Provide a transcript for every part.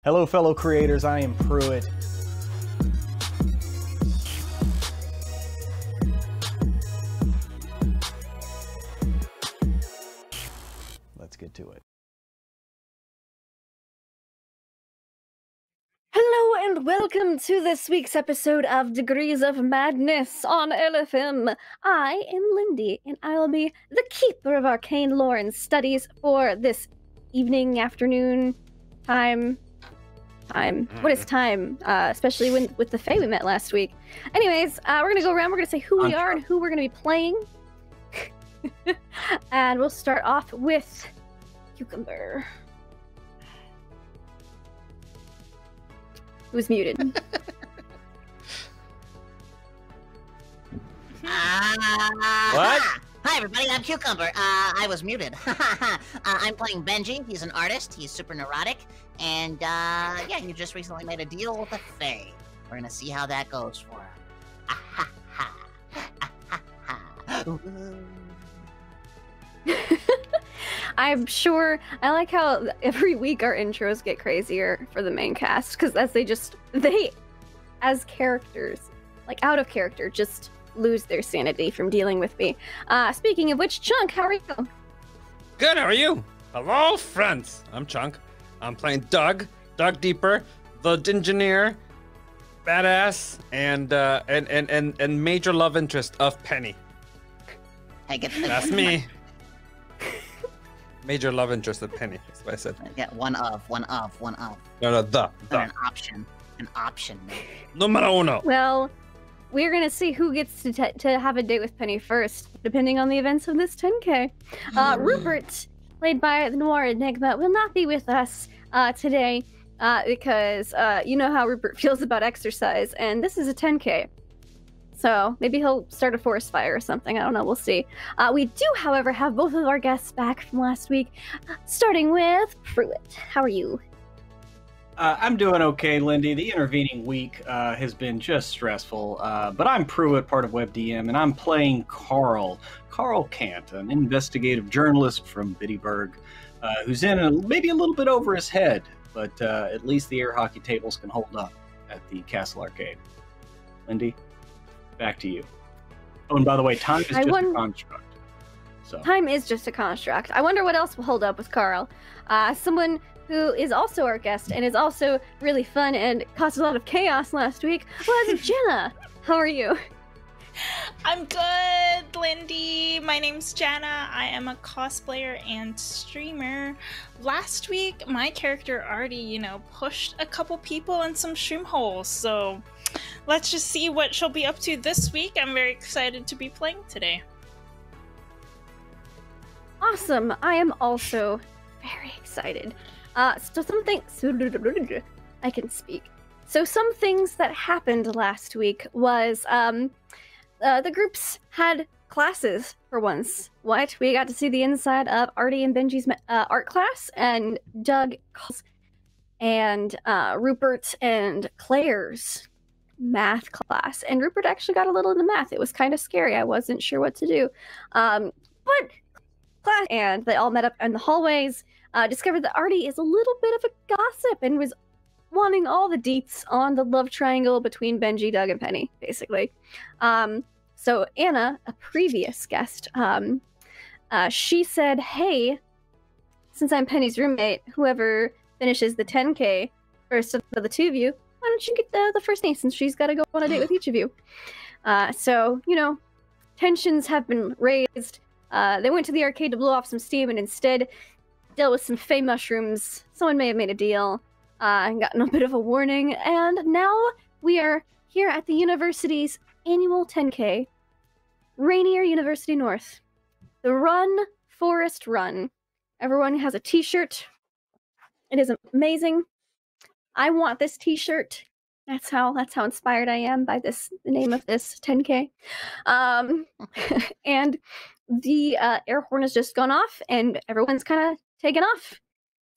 Hello, fellow creators. I am Pruitt. Let's get to it. Hello and welcome to this week's episode of Degrees of Madness on LFM. I am Lindy, and I will be the keeper of arcane lore and studies for this evening, afternoon, time. What is time? Especially with the Fae we met last week. Anyways, we're gonna go around. We're gonna say who we are and who we're gonna be playing. And we'll start off with Cucumber. Who's muted? What? Hi everybody, I'm Cucumber. I was muted. I'm playing Beji. He's an artist. He's super neurotic. And, yeah, he just recently made a deal with a Fae. We're gonna see how that goes for him. I'm sure. I like how every week our intros get crazier for the main cast, because they, as characters, like out of character, just lose their sanity from dealing with me. Speaking of which, Chunk, how are you? Good, how are you? Hello, friends. I'm Chunk. I'm playing Doug Deeper, the Engineer, badass, and major love interest of Penny. Hey, That's me. Major love interest of Penny. That's what I said. Yeah, one of. No, the. An option. Numero uno. Well, we're gonna see who gets to have a date with Penny first, depending on the events of this 10K. Rupert, played by the Noir Enigma, will not be with us today because you know how Rupert feels about exercise, and this is a 10K. So maybe he'll start a forest fire or something. I don't know. We'll see. We do, however, have both of our guests back from last week, starting with Pruitt. How are you? I'm doing okay, Lindy. The intervening week has been just stressful, but I'm Pruitt, part of WebDM, and I'm playing Carl Kant, an investigative journalist from Bittyburg, who's in maybe a little bit over his head, but at least the air hockey tables can hold up at the Castle Arcade. Lindy, back to you. Oh, and by the way, time is just a construct. So. Time is just a construct. I wonder what else will hold up with Carl. Someone who is also our guest and is also really fun and caused a lot of chaos last week was Jana. How are you? I'm good, Lindy. My name's Jana. I am a cosplayer and streamer. Last week, my character already, pushed a couple people in some shroom holes, so let's just see what she'll be up to this week. I'm very excited to be playing today. Awesome. I am also very excited. I can speak. So some things that happened last week was the groups had classes for once. We got to see the inside of Artie and Benji's art class, and Doug and Rupert and Claire's math class. And Rupert actually got a little into math. It was kind of scary. I wasn't sure what to do. But class, and they all met up in the hallways. Discovered that Artie is a little bit of a gossip and was wanting all the deets on the love triangle between Benji, Doug, and Penny, basically. So Anna, a previous guest, she said, hey, since I'm Penny's roommate, whoever finishes the 10K first of the two of you, why don't you get the first name since she's got to go on a date with each of you? So, tensions have been raised. They went to the arcade to blow off some steam and instead dealt with some Fae mushrooms. Someone may have made a deal and gotten a bit of a warning. And now we are here at the university's annual 10K, Rainier University North. The Run Forest Run. Everyone has a t-shirt. It is amazing. I want this t-shirt. That's how inspired I am by the name of this 10K. And the air horn has just gone off, and everyone's kind of taken off.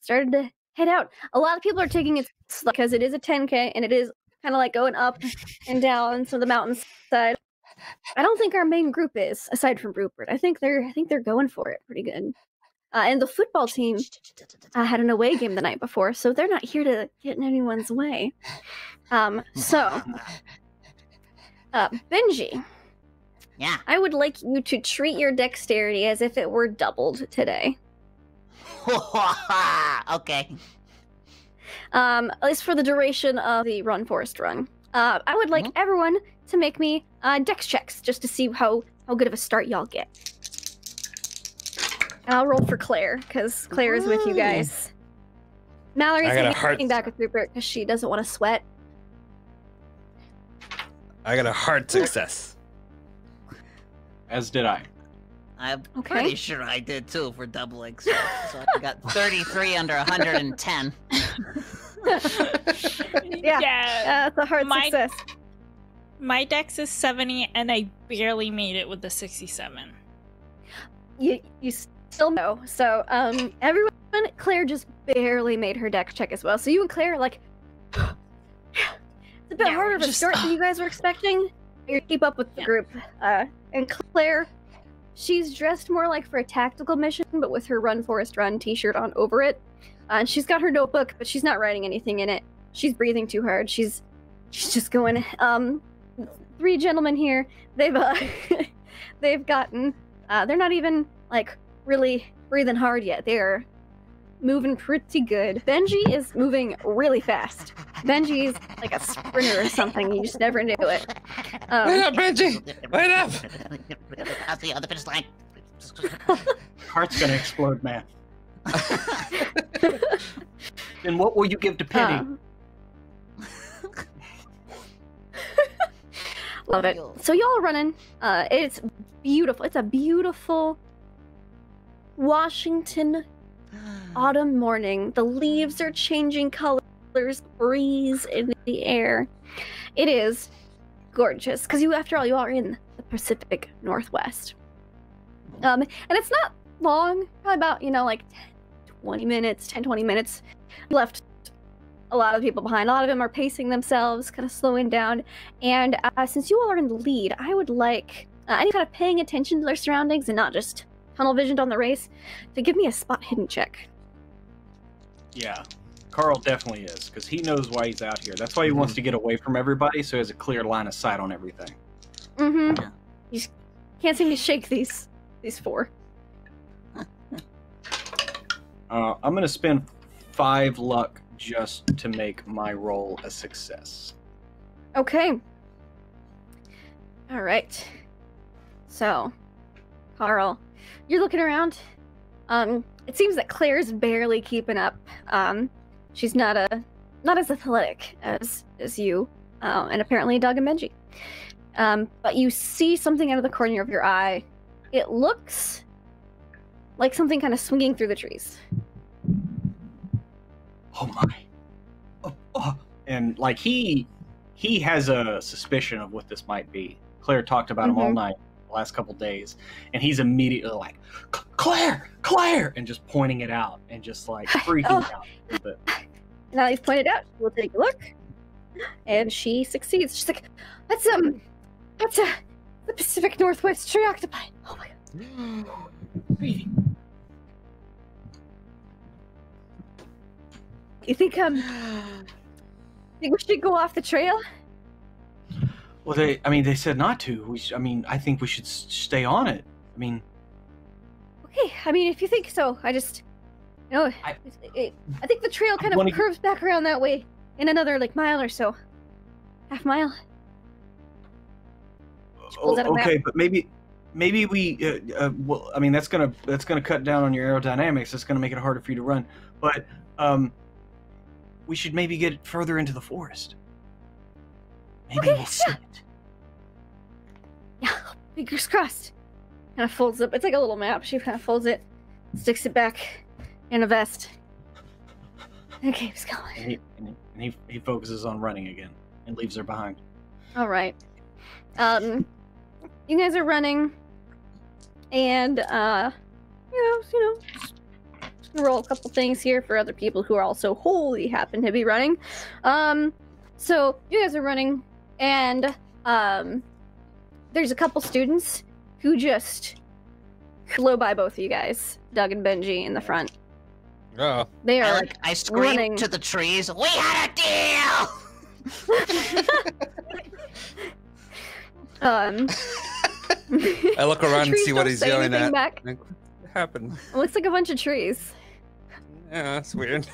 Started to head out. A lot of people are taking it slow because it is a 10K, and it is kind of like going up and down to the mountainside. I don't think our main group is, aside from Rupert. I think they're going for it pretty good. And the football team had an away game the night before, so they're not here to get in anyone's way. Benji. Yeah. I would like you to treat your dexterity as if it were doubled today. Okay. At least for the duration of the Run Forest Run. I would like everyone to make me dex checks just to see how good of a start y'all get. And I'll roll for Claire, because Claire is with you guys. Mallory's hanging back with Rupert because she doesn't want to sweat. I got a hard success. As did I. I'm pretty sure I did too for doubling. So I got 33 under 110. Yeah, that's a hard success. My dex is 70, and I barely made it with the 67. You still know. So, everyone, Claire just barely made her dex check as well. So you and Claire are like, it's a bit harder of a start than you guys were expecting. You keep up with the group. And Claire, she's dressed more like for a tactical mission, but with her Run Forest Run t-shirt on over it. And she's got her notebook, but she's not writing anything in it. She's breathing too hard. She's just going. Three gentlemen here. They've gotten. They're not even like really breathing hard yet. They're moving pretty good. Benji is moving really fast. Benji's like a sprinter or something. You just never knew it. Wait up, Benji! Wait up! I'll see you on the finish line. Heart's gonna explode, man. Then what will you give to Penny? Love it. So y'all are running. It's beautiful. It's a beautiful Washington autumn morning. The leaves are changing colors, breeze in the air. It is gorgeous because after all, you are in the Pacific Northwest. And it's not long, probably about, like 20 minutes. You left a lot of people behind. A lot of them are pacing themselves, kind of slowing down. And since you all are in the lead, I would like any kind of paying attention to their surroundings and not just tunnel visioned on the race to give me a spot hidden check. Yeah, Carl definitely is, because he knows why he's out here. That's why he wants to get away from everybody, so he has a clear line of sight on everything. You just can't seem to shake these four. I'm going to spend 5 luck just to make my roll a success. Okay. All right. So, Carl, you're looking around. It seems that Claire's barely keeping up. She's not as athletic as you, and apparently Doug and Benji. But you see something out of the corner of your eye. It looks like something kind of swinging through the trees. Oh my! And like he has a suspicion of what this might be. Claire talked about him all night, the last couple days, and he's immediately like, Claire, and just pointing it out and just like freaking out a little bit. Now he's pointed out. We'll take a look, and she succeeds. She's like, that's the Pacific Northwest tree octopi. Oh my god! You think we should go off the trail? Well, they said not to. I think we should stay on it. Okay. If you think so, I just, I think the trail kind of curves back around that way in another mile or so, half mile. Okay, but maybe we. That's gonna cut down on your aerodynamics. It's gonna make it harder for you to run. But we should maybe get further into the forest. Maybe we'll see it. Yeah, fingers crossed. Kind of folds up. It's like a little map. She kind of folds it, sticks it back in a vest, and keeps going. And he focuses on running again and leaves her behind. All right. You guys are running, and just roll a couple things here for other people who are also wholly happen to be running. So you guys are running, and there's a couple students who just flow by both of you guys, Doug and Benji in the front. Oh. They are I scream running. to the trees. We had a deal. I look around and trees see what don't he's say yelling anything at. back. Like, what happened? It looks like a bunch of trees. Yeah, that's weird.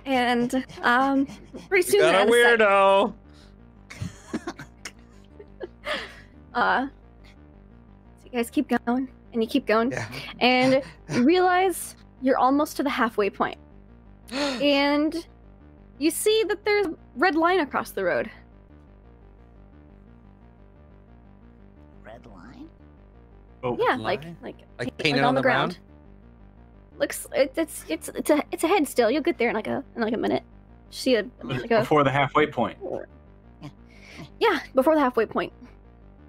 And pretty We soon got they're a out of sight. weirdo. So you guys keep going, and you keep going, Yeah. and you realize you're almost to the halfway point. And you see that there's a red line across the road. Red line? Oh, Yeah, Line? like painted on the ground? Looks it's a head still. You'll get there in like a minute. See a before the halfway point. yeah, before the halfway point.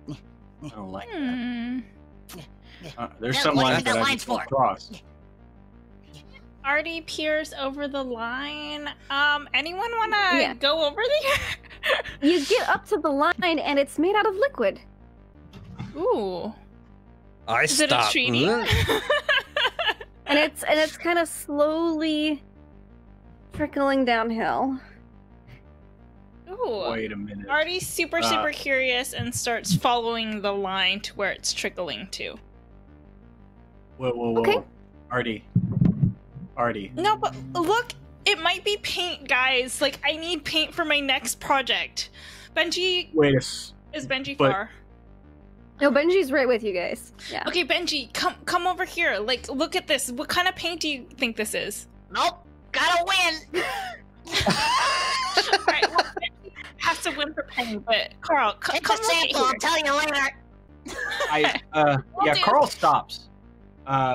I don't like that. Hmm. There's Yeah, some what do you lines think that that I line's just won't for? cross. Artie peers over the line. Anyone wanna Yeah. go over there? You get up to the line, and it's made out of liquid. Ooh. I Is it a stopped. treaty? And it's kind of slowly trickling downhill. Ooh. Wait a minute. Artie's super curious and starts following the line to where it's trickling to. Whoa. Okay. Artie. No, but look, it might be paint, guys. Like, I need paint for my next project. Benji, Wait a is Benji but- far? No, Benji's right with you guys. Yeah. Okay, Benji, come over here. Like, look at this. What kind of paint do you think this is? Nope. Gotta win. Alright, well, Benji has to win for paint, but Carl, Take come the look at sample. I'll here. tell you later. Yeah, do. Carl stops.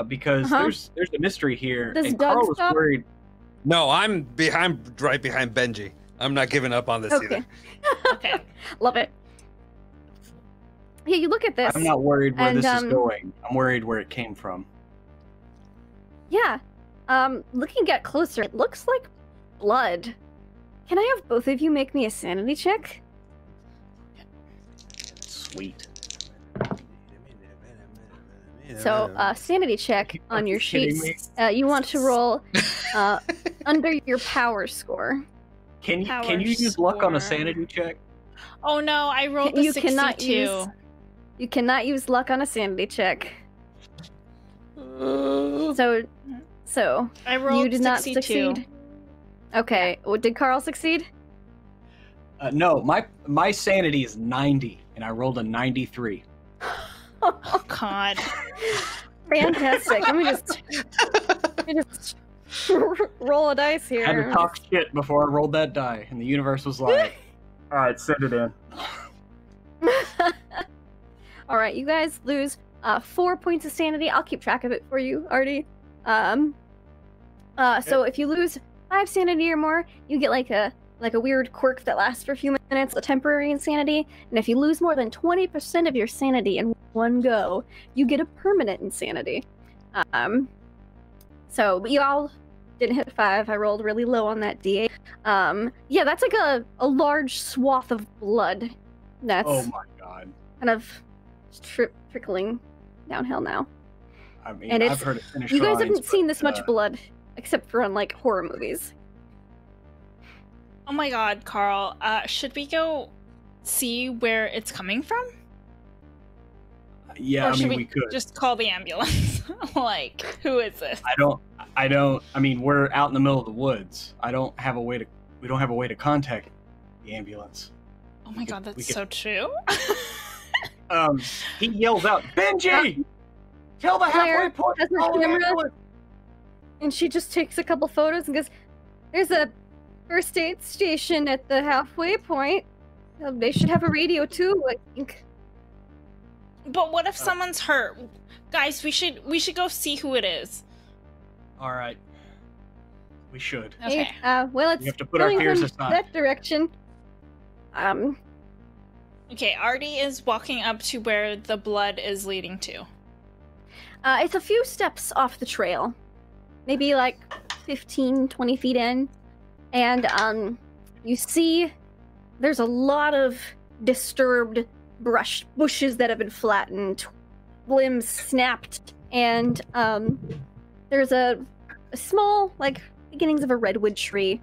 Because Uh-huh. there's a mystery here. Does and Doug Carl was stop? worried. No, I'm right behind Benji. I'm not giving up on this Okay. either. Okay. Love it. Yeah, you look at this. I'm not worried where And, this is going. I'm worried where it came from. Yeah. Looking at closer, it looks like blood. Can I have both of you make me a sanity check? Sweet. So, sanity check Are on you your kidding sheets. You want to roll under your power score. Can Power you use luck on a score. sanity check? Oh no, I rolled the You 62. cannot You cannot use luck on a sanity check. So I rolled you did not 62. succeed. Okay. Well, did Carl succeed? No, my sanity is 90, and I rolled a 93. Oh god. Fantastic. Let me just roll a dice here. I had to talk shit before I rolled that die, and the universe was like, "All right, send it in." All right, you guys lose 4 points of sanity. I'll keep track of it for you, Artie. So if you lose 5 sanity or more, you get like a weird quirk that lasts for a few minutes, a temporary insanity. And if you lose more than 20% of your sanity in one go, you get a permanent insanity. So but you all didn't hit 5. I rolled really low on that D8. Yeah, that's like a large swath of blood. That's Oh my god! kind of trickling downhill now. I mean, And I've it's- heard it finish. You guys lines, haven't seen but, this much blood, except for on like horror movies. Oh my god, Carl. Should we go see where it's coming from? Yeah, Or I should mean, we could. just call the ambulance? Like, who is this? I don't. I mean, we're out in the middle of the woods. We don't have a way to contact the ambulance. Oh my god, we that's could- so true. He yells out, "Benji, tell the Claire halfway point." has her call the camera. ambulance." And she just takes a couple photos and goes, "There's a first aid station at the halfway point. They should have a radio too, I think." But what if someone's hurt? Guys, we should go see who it is. All right, we should. Okay. Hey, well, it's We have to put our going fears from aside. that direction. Okay, Artie is walking up to where the blood is leading to. It's a few steps off the trail. Maybe like 15, 20 feet in. And, you see there's a lot of disturbed bushes that have been flattened, limbs snapped, and there's a small, like, beginnings of a redwood tree.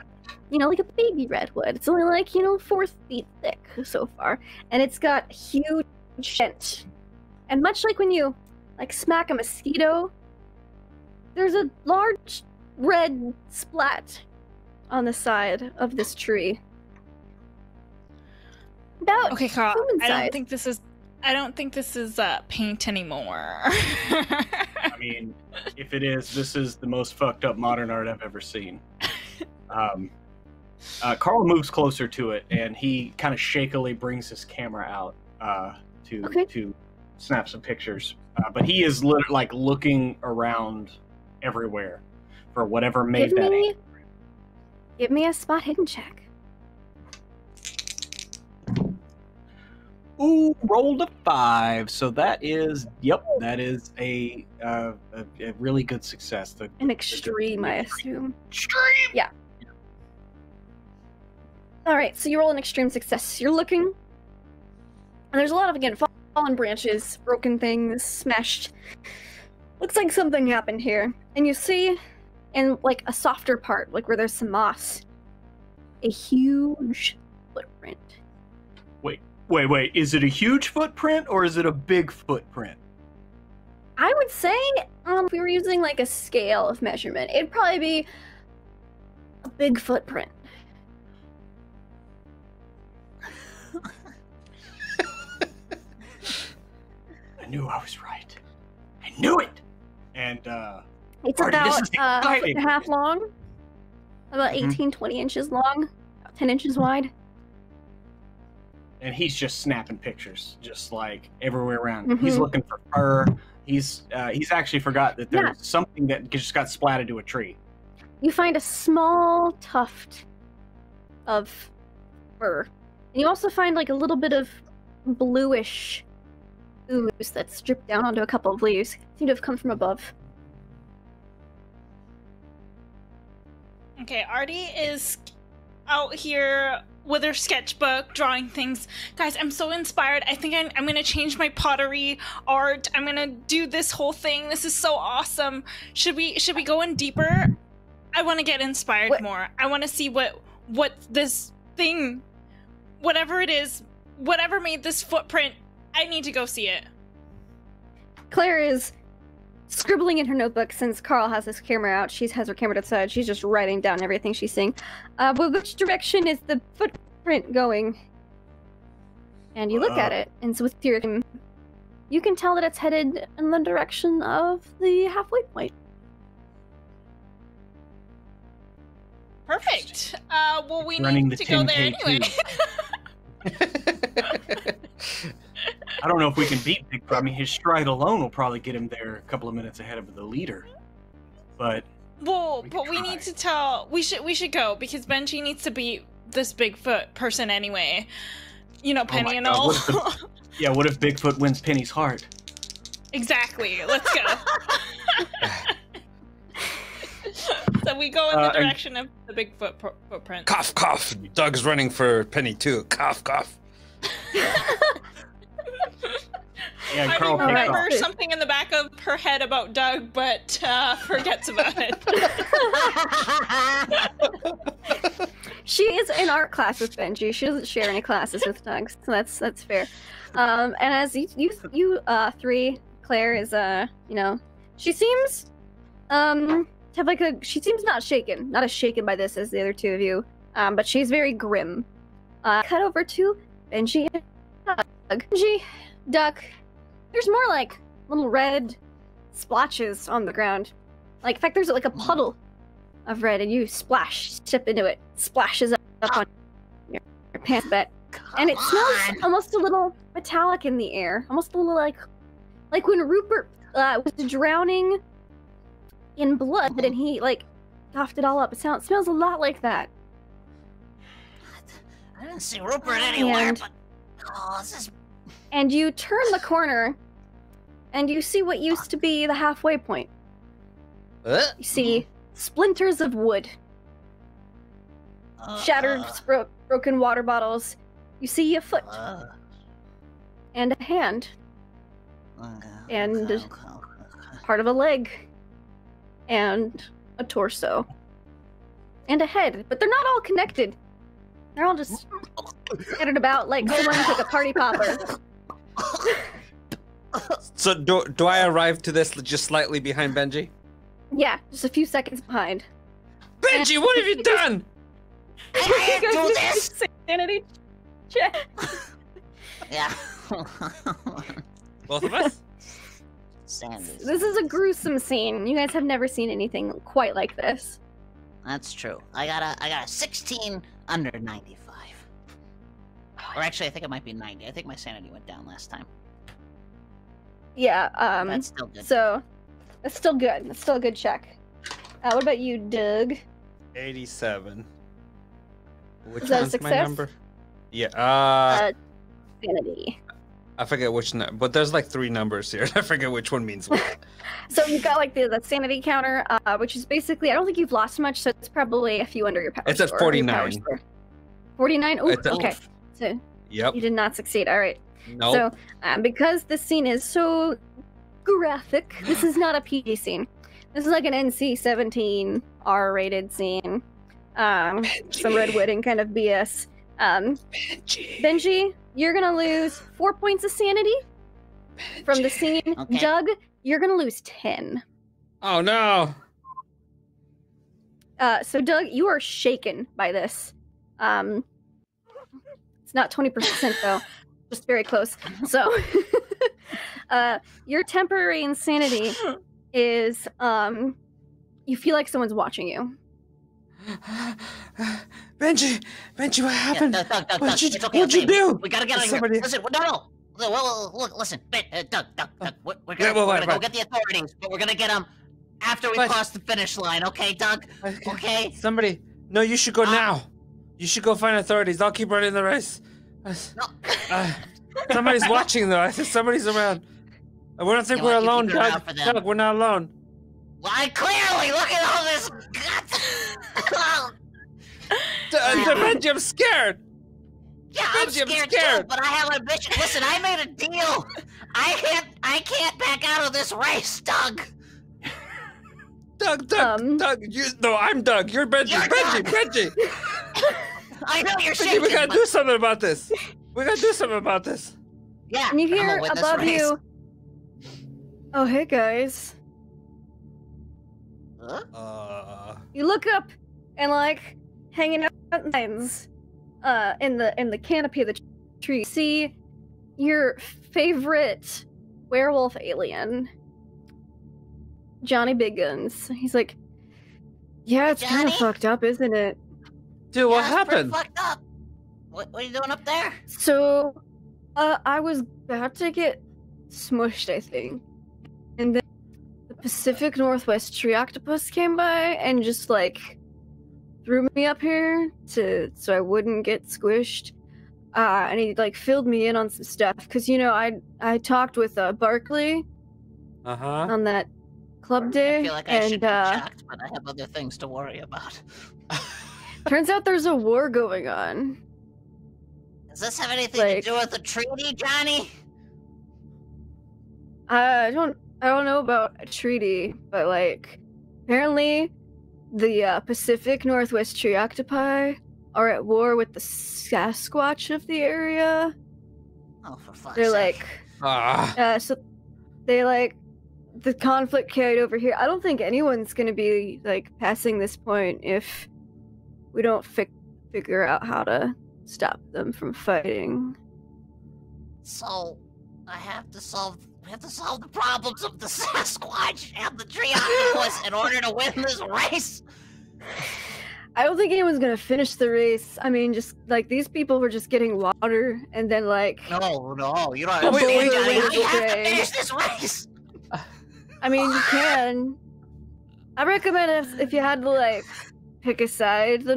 You know, like a baby redwood. It's only like, 4 feet thick so far. And it's got huge dent. And much like when you, like, smack a mosquito, there's a large red splat on the side of this tree. About Okay, Carl, human I don't size. think this is paint anymore. I mean, if it is, this is the most fucked up modern art I've ever seen. Carl moves closer to it, and he kind of shakily brings his camera out to snap some pictures. But he is like looking around everywhere for whatever made that angle. Give me a spot hidden check. Ooh, rolled a 5. So that is a really good success. An extreme, I assume. Extreme. Yeah. All right, so you roll an extreme success. You're looking, and there's a lot of, again, fallen branches, broken things, smashed. Looks like something happened here. And you see, in like a softer part, like where there's some moss, a huge footprint. Wait. Is it a huge footprint or is it a big footprint? I would say, if we were using like a scale of measurement, it'd probably be a big footprint. I knew I was right. I knew it. And It's Artie, this is about a foot exciting. and a half long, about 18, 20 inches long, about 10 inches wide. and he's just snapping pictures, just like everywhere around. He's looking for fur. He's actually forgot that there's something that just got splatted to a tree. You find a small tuft of fur. And you also find like a little bit of bluish ooze that's dripped down onto a couple of leaves. Seem to have come from above. Okay, Artie is out here with her sketchbook, drawing things. Guys, I'm so inspired. I think I'm gonna change my pottery art. I'm gonna do this whole thing. This is so awesome. Should we go in deeper? I want to get inspired more. I want to see what this thing, whatever it is, whatever made this footprint. I need to go see it. Claire is scribbling in her notebook since Carl has his camera out. She has her camera to the side. She's just writing down everything she's seeing. But which direction is the footprint going? And you look at it, and so with your, you can tell that it's headed in the direction of the halfway point. Perfect. Well, we Running need the to go there 10K anyway. I don't know if we can beat Bigfoot. I mean, his stride alone will probably get him there a couple of minutes ahead of the leader. But Well, but we need to tell. We should go because Beji needs to beat this Bigfoot person anyway. You know, Penny and all. What if Bigfoot wins Penny's heart? Exactly. Let's go. So we go in the direction of the Bigfoot footprint. Cough, cough. Doug's running for Penny too. Cough, cough. Yeah, I Carl takes remember off. something in the back of her head about Doug, but forgets about it. She is in art class with Beji. She doesn't share any classes with Doug, so that's fair. And as you three, Claire is she seems to have like she seems not as shaken by this as the other two of you, but she's very grim. Cut over to Beji and Doug. Beji, Duck. There's more like little red splotches on the ground. Like, in fact, there's like a puddle of red, and you step into it, splashes up on your pants bit, and it smells almost a little metallic in the air, almost a little like when Rupert was drowning in blood, and he like coughed it all up. It smells a lot like that. I didn't see Rupert anywhere, but this is. And you turn the corner, and you see what used to be the halfway point. You see splinters of wood, shattered, broken water bottles. You see a foot and a hand, and Okay. part of a leg, and a torso, and a head. But they're not all connected. They're all just scattered about like someone took a party popper. So do I arrive to this just slightly behind Benji? Yeah, just a few seconds behind. Benji, what have you done? I can't do this! Sanity check. Yeah. Both of us? Sandy. This is a gruesome scene. You guys have never seen anything quite like this. That's true. I got a 16 under 95. Or actually, I think it might be 90. I think my sanity went down last time. Yeah, That's still good. so that's still good. That's still a good check. What about you, Doug? 87. Which Is that a one's my success? number? Yeah, Sanity. I forget which number, but there's like 3 numbers here. I forget which one means what. So you've got like the sanity counter, which is basically, I don't think you've lost much, so it's probably a few under your power It's at score, or your power 49. score. 49? Ooh, It's a- okay. So Yep. you did not succeed. All right. Nope. So because this scene is so graphic, this is not a PG scene. This is like an NC-17 R-rated scene. Some red wedding kind of BS. Benji, you're gonna lose 4 points of sanity from the scene. Okay. Doug, you're gonna lose 10. Oh no. So Doug, you are shaken by this. It's not 20% though, just very close. So, your temporary insanity is you feel like someone's watching you. Benji, what happened? Yeah, Doug, What'd you- it's okay. what'd you okay. do? We gotta get out of here. Somebody- Listen, no. Well, look, listen. Doug, we're Yeah, gonna, well, we're right, gonna go right. get the authorities, but we're gonna get them after we But- cross the finish line, okay, Doug? Okay? Somebody. No, you should go now. You should go find authorities. I'll keep running the race. No. Somebody's watching though. I think somebody's around. I don't think Yeah, we're well, you alone, keep an eye Doug. out for them. Doug, we're not alone. Well, clearly, look at all this guts. Benji, I'm scared. Yeah, I'm Benji, I'm scared, scared. too, but I have ambition. Listen, I made a deal. I can't back out of this race, Doug. Doug, Um, I'm Doug. You're Benji. You're Benji, Doug. Benji. I know you're Benji, shaking. we gotta but- do something about this. We gotta do something about this. Yeah, and you I'm gonna hear win this above race. you, "Oh, hey guys." Huh? You look up and like hanging out in lines, in the canopy of the tree, see your favorite werewolf alien, Johnny Big Guns. He's like, "Yeah, it's kind of Johnny? fucked up, isn't it?" Dude, what Yeah, it's pretty happened? fucked up. What are you doing up there? So, I was about to get smushed, I think, and then the Pacific Northwest tree octopus came by and just like threw me up here so I wouldn't get squished. And he like filled me in on some stuff because I talked with Barkley Uh-huh. on that club day, I feel like I and should be shocked, but I have other things to worry about. turns out there's a war going on. Does this have anything Like- to do with the treaty, Johnny? I don't know about a treaty, but like apparently the Pacific Northwest tree octopi are at war with the Sasquatch of the area. Oh, for fuck's They're sake. like so they like the conflict carried over here. I don't think anyone's gonna be like passing this point if we don't figure out how to stop them from fighting. So, we have to solve the problems of the Sasquatch and the tree octopus in order to win this race. I don't think anyone's gonna finish the race. I mean, just like these people were just getting water, and then like No, you don't Oh, wait, understand, wait, Johnny. wait, We have to wait. finish this race. I mean, you can. I recommend if you had to like pick a side, the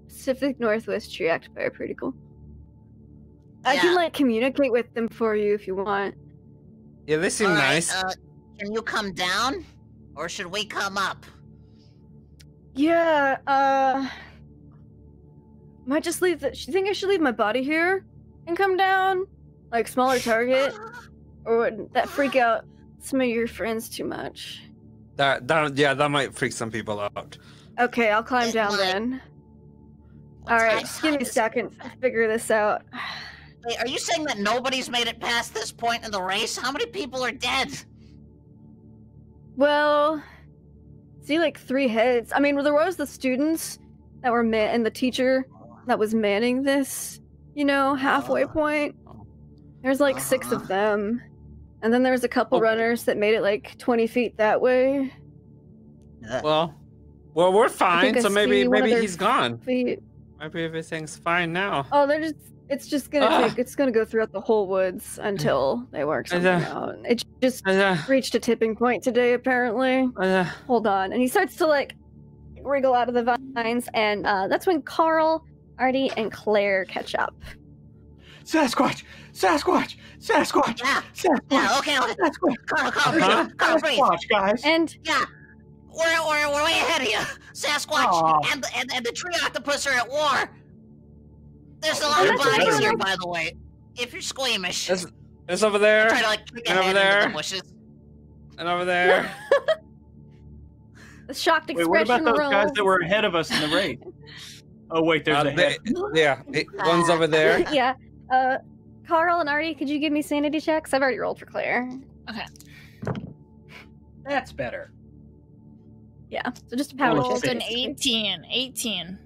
Pacific Northwest tree octopi are pretty cool. I Yeah. can like communicate with them for you if you want. Yeah, they seem All right, nice. Can you come down, or should we come up? Yeah, might just leave you think I should leave my body here and come down? Like, smaller target? Or would that freak out some of your friends too much? That might freak some people out. Okay, I'll climb It down might. then. What Alright, type just give me a is it? second to figure this out. Wait, are you saying that nobody's made it past this point in the race? How many people are dead? Well, see, like 3 heads. I mean, there was the students that were and the teacher that was manning this, halfway point. There's like 6 of them. And then there's a couple runners that made it like 20 feet that way. Well, we're fine. So maybe their he's gone. feet. Maybe everything's fine now. Oh, it's just gonna it's gonna go throughout the whole woods until they work something out. It just reached a tipping point today, apparently. Hold on. And he starts to like wriggle out of the vines, and that's when Carl, Artie, and Claire catch up. Sasquatch! Sasquatch! Sasquatch! Yeah. Sasquatch! Yeah, okay. Sasquatch! Carl, breathe. Sasquatch, guys! And Yeah. We're way ahead of you. Sasquatch and the tree octopus are at war. There's a lot of that's what bodies I here, know. by the way. If you're squeamish, It's over there. try to like kick a and over head there. into the bushes. And over there. the shocked Wait, what expression about those guys rolls. that were ahead of us in the race? Oh, wait, there's a head. One's over there. Yeah. Carl and Artie, could you give me sanity checks? I've already rolled for Claire. That's better. Yeah. So just a power Rolled check. Rolled an 18.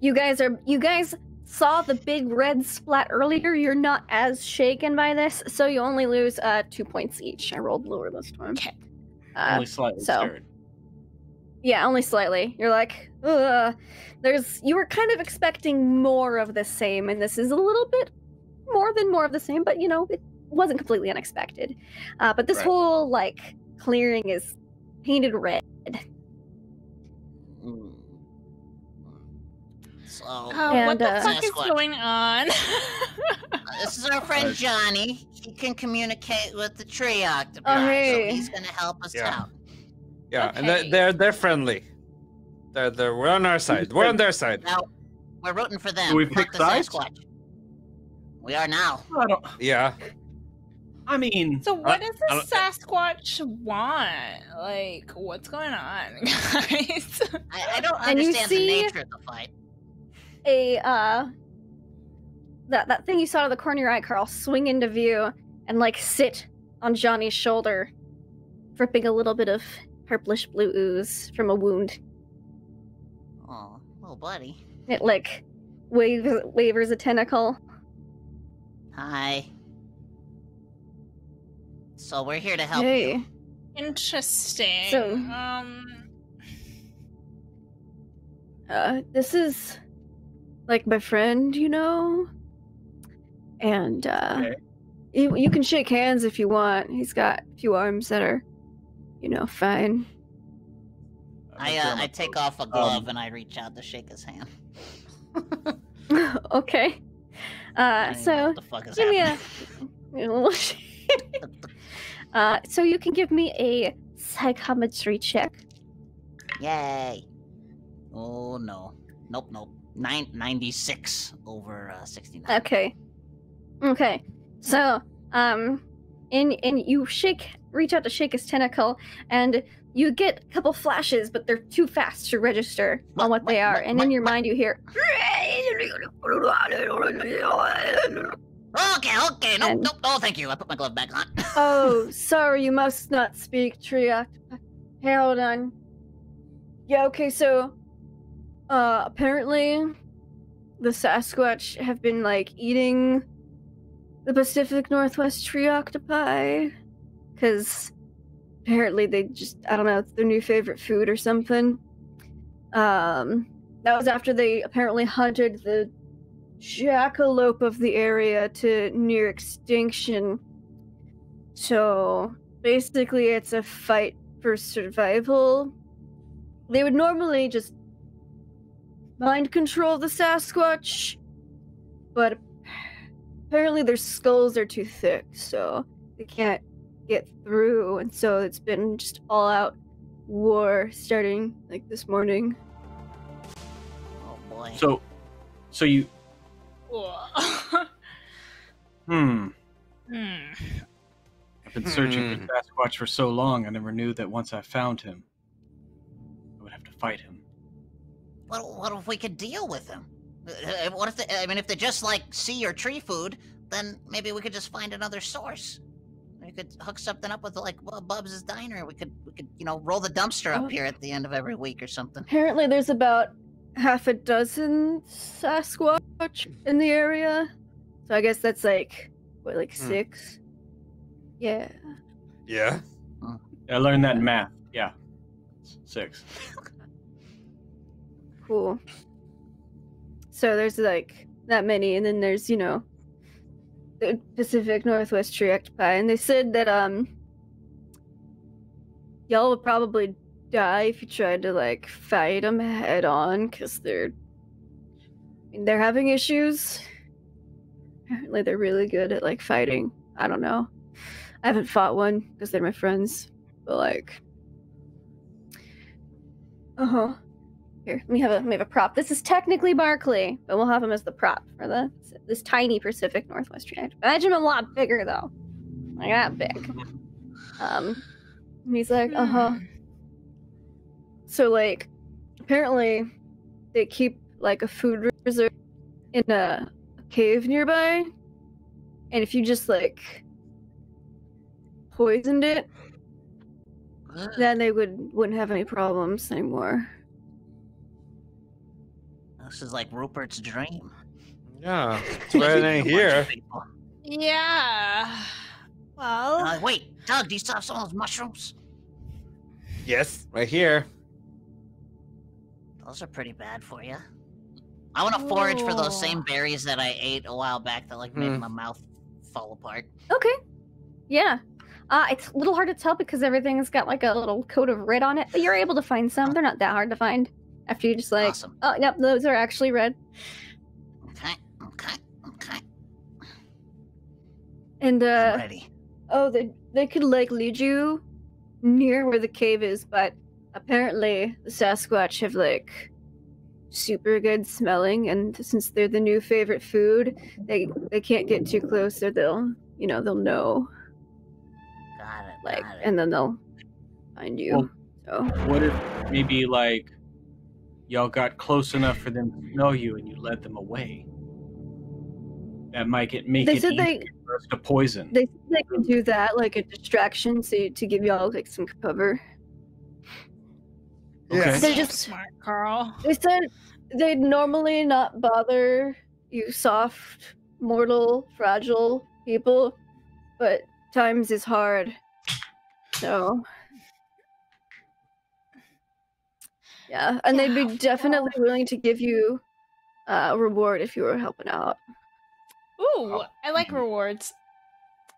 You guys saw the big red splat earlier. You're not as shaken by this, so you only lose 2 points each. I rolled lower this time. Okay. Only slightly stirred. Yeah, only slightly. You're like, ugh. You were kind of expecting more of the same, and this is a little bit more of the same, but it wasn't completely unexpected. But this Right. whole like clearing is painted red. So What And, the fuck is Sasquatch. going on? this is our friend Johnny. He can communicate with the tree octopus, Oh, hey. so he's gonna help us Yeah. out. Yeah, Okay. and they're friendly. We're on our side. We're on their side. Now we're rooting for them. Do we Fuck pick the sides? Sasquatch. We are now. Yeah. I mean, So what I does the don't- Sasquatch want? Like, what's going on, guys? I don't And you understand see- the nature of the fight. That thing you saw out of the corner of your eye, Carl, swing into view and like sit on Johnny's shoulder, dripping a little bit of purplish blue ooze from a wound. Oh, little buddy. It like wavers a tentacle. Hi. So we're here to help Hey. you. Interesting. So- This is like my friend, and Okay. you can shake hands if you want. He's got a few arms that are, fine. I take off a glove and I reach out to shake his hand. Okay. I don't even know So what the fuck is give me happening. so you can give me a psychometry check. Yay. Oh no. Nope. 96 over 69. Okay. So, and you reach out to shake his tentacle, and you get a couple flashes, but they're too fast to register on what they are. And in your mind, you hear. Okay. And- Nope. Oh, thank you. I put my glove back on. Oh, sorry, you must not speak, tree octopus. Hey, hold on. Yeah, okay, so, apparently, the Sasquatch have been, like, eating the Pacific Northwest tree octopi, because apparently they just, I don't know, it's their new favorite food or something. That was after they apparently hunted the jackalope of the area to near extinction. So basically it's a fight for survival. They would normally just mind control the Sasquatch, but apparently their skulls are too thick, so they can't get through, and so it's been just all out war starting like this morning. Oh boy. So you Hmm. Hmm. I've been searching for Sasquatch for so long, I never knew that once I found him, I would have to fight him. What if we could deal with them? What if if they just like sea or tree food, then maybe we could just find another source. We could hook something up with like Bubs' Diner. We could roll the dumpster up here at the end of every week or something. Apparently, there's about half a dozen Sasquatch in the area. So I guess that's like 6? Yeah. Yeah. I learned that in math. Yeah. 6. Cool. So there's like that many, and then there's, the Pacific Northwest Tree Octopi, and they said that y'all would probably die if you tried to like fight them head on, because they're having issues. Apparently they're really good at like fighting. I don't know. I haven't fought one because they're my friends, but like, Here, let me have a prop. This is technically Barkley, but we'll have him as the prop for this tiny Pacific Northwest Tree. Imagine him a lot bigger though, like that big. And he's like, So like, apparently, they keep like a food reserve in a cave nearby, and if you just like poisoned it, then they wouldn't have any problems anymore. This is like Rupert's dream. Yeah, it's right in here. Yeah. Well. Wait, Doug, do you still have some of those mushrooms? Yes, right here. Those are pretty bad for you. I want to forage for those same berries that I ate a while back that like made my mouth fall apart. Okay. Yeah. It's a little hard to tell because everything's got like a little coat of red on it, but you're able to find some. They're not that hard to find. After you just like, awesome. Oh, yep, those are actually red. Okay. And I'm ready. Oh, they could like lead you near where the cave is, but apparently the Sasquatch have like super good smelling, and since they're the new favorite food, they can't get too close, or they'll know. Got it. Like, and then they'll find you. Well, so what if maybe like y'all got close enough for them to smell you and you led them away? That might make it easier for us to poison. They said they could do that, like a distraction, to give y'all like some cover. Okay. They're just smart, Carl. They said they'd normally not bother you soft, mortal, fragile people, but times is hard. So yeah, and they'd be definitely willing to give you a reward if you were helping out. Ooh, I like rewards.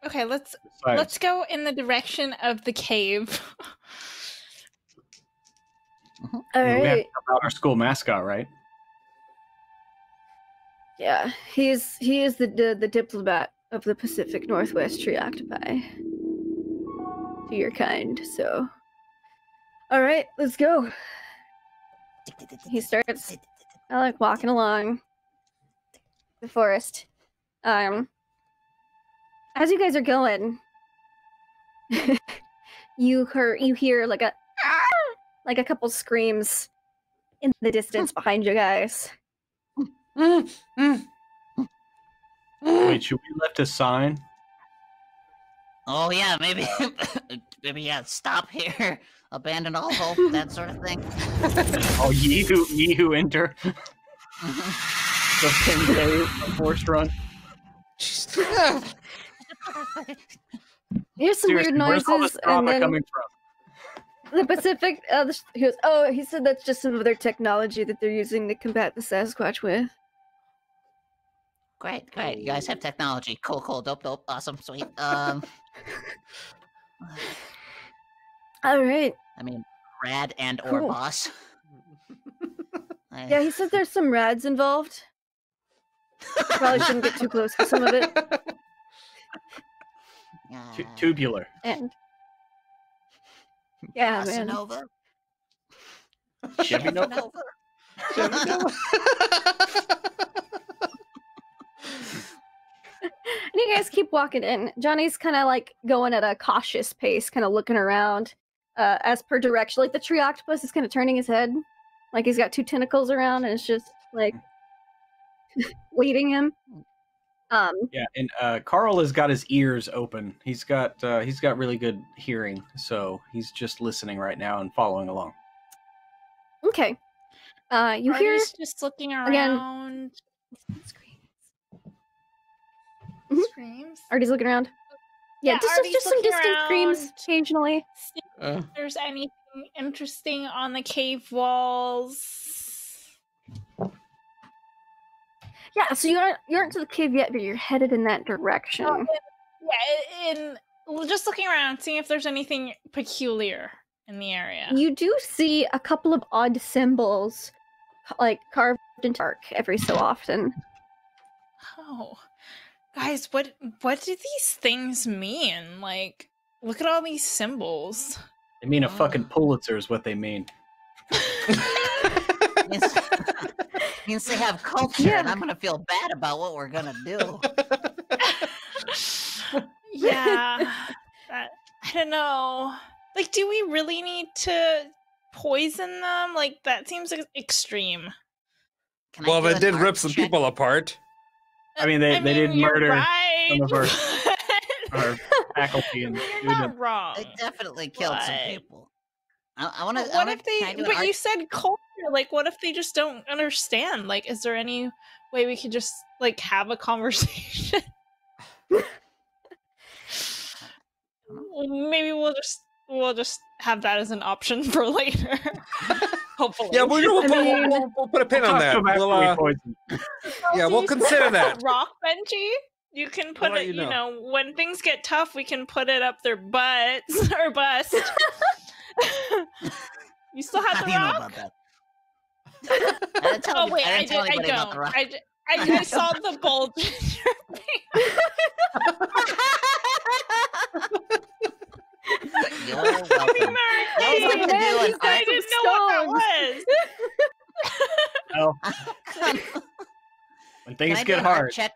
Okay, let's go in the direction of the cave. All We have to right. help out our school mascot, right? Yeah, he is the diplomat of the Pacific Northwest Tree Octopi. To your kind, so. All right, let's go. He starts like walking along the forest. As you guys are going, you hear like a couple screams in the distance behind you guys. Wait, should we left a sign? Oh yeah, maybe yeah, stop here, abandon all hope, that sort of thing. Oh, ye who enter. The 10K, a forced run. Here's some Seriously, weird where's all this noises, drama and then coming from? the Pacific. He said that's just some of their technology that they're using to combat the Sasquatch with. Great. You guys have technology. Cool. Dope. Awesome. Sweet. All right. I mean, rad and Cool. or boss. Yeah, he said there's some rads involved. Probably shouldn't get too close to some of it. Tubular. And yeah, man. Casanova. Chevy Nova. And you guys keep walking in, Johnny's kind of like going at a cautious pace, kind of looking around as per direction. Like the tree octopus is kind of turning his head, like he's got two tentacles around, and it's just like waiting him. Yeah, and Carl has got his ears open. He's got really good hearing, so he's just listening right now and following along. Okay. You hear Artie's just looking again. around. Screams. Artie's looking around. Yeah, Artie's just some looking distant screams occasionally. See if there's anything interesting on the cave walls. Yeah, so you aren't to the cave yet, but you're headed in that direction. Just looking around, seeing if there's anything peculiar in the area. You do see a couple of odd symbols, like carved into bark every so often. Oh, guys, what do these things mean? Like, look at all these symbols. They mean a fucking Pulitzer is what they mean. Means they have culture, and I'm gonna feel bad about what we're gonna do. Yeah, I don't know. Like, do we really need to poison them? Like, that seems extreme. Well, they did rip some people apart. I mean, they did murder right. some of our faculty, and You're not wrong. They definitely killed some people. I want to. What if they? But you said culture. Like, what if they just don't understand? Like, is there any way we could just like have a conversation? Maybe we'll just have that as an option for later. Hopefully. Yeah, we'll put a pin on that. We'll consider that. Rock Benji. You can put it. You know, when things get tough, we can put it up their butts or bust. You still have the rock? Know about that? Oh wait, I don't. I saw the bulge in your face. You're welcome. I didn't know what that was. When things get hard. Check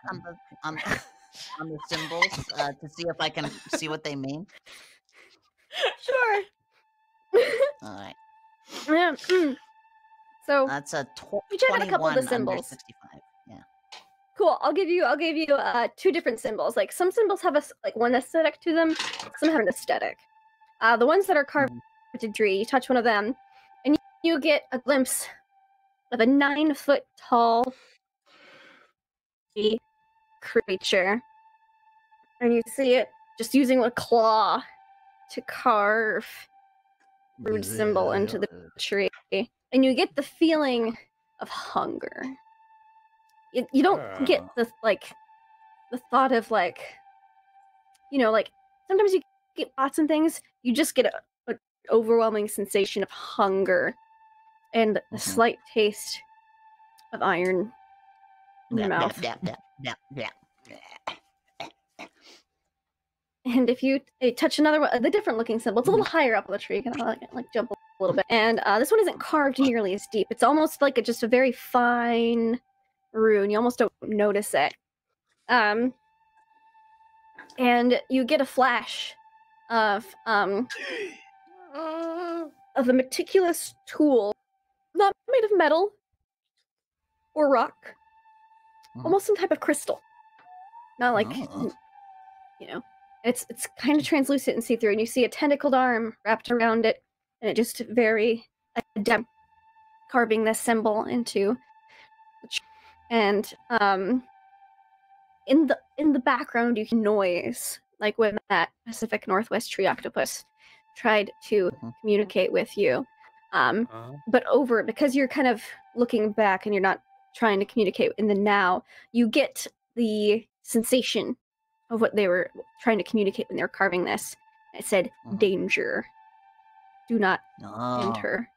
on the symbols to see if I can see what they mean. Sure. All right. Yeah. So that's a we check out a couple of the symbols. 65. Yeah. Cool. I'll give you two different symbols. Like some symbols have one aesthetic to them, some have an aesthetic. The ones that are carved into tree, you touch one of them, and you get a glimpse of a 9-foot tall creature, and you see it just using a claw to carve rude symbol into the tree, and you get the feeling of hunger. You don't get the thought of like sometimes you get lots of things, you just get an overwhelming sensation of hunger and a slight taste of iron in your mouth. And if you touch another one, the different looking symbol, it's a little higher up on the tree, you can like jump a little bit. And this one isn't carved nearly as deep. It's almost like just a very fine rune. You almost don't notice it. And you get a flash of a meticulous tool, not made of metal or rock, almost some type of crystal. Not like It's kind of translucent and see-through, and you see a tentacled arm wrapped around it, and it just very adept carving this symbol into. And in the background, you hear noise, like when that Pacific Northwest tree octopus tried to communicate with you. But because you're kind of looking back and you're not trying to communicate in the now, you get the sensation of what they were trying to communicate when they were carving this. It said, danger. Do not enter.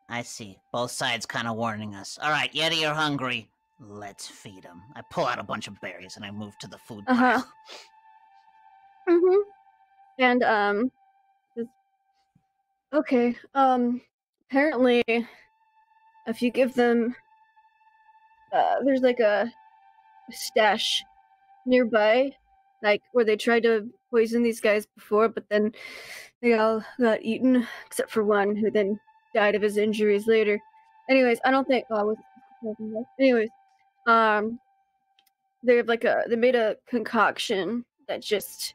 I see. Both sides kind of warning us. All right, Yeti, you're hungry. Let's feed him. I pull out a bunch of berries and I move to the food pile. And, okay, apparently, if you give them, there's like a stash nearby, like where they tried to poison these guys before, but then they all got eaten, except for one who then died of his injuries later. Anyways, I don't think. Anyways, they have they made a concoction that just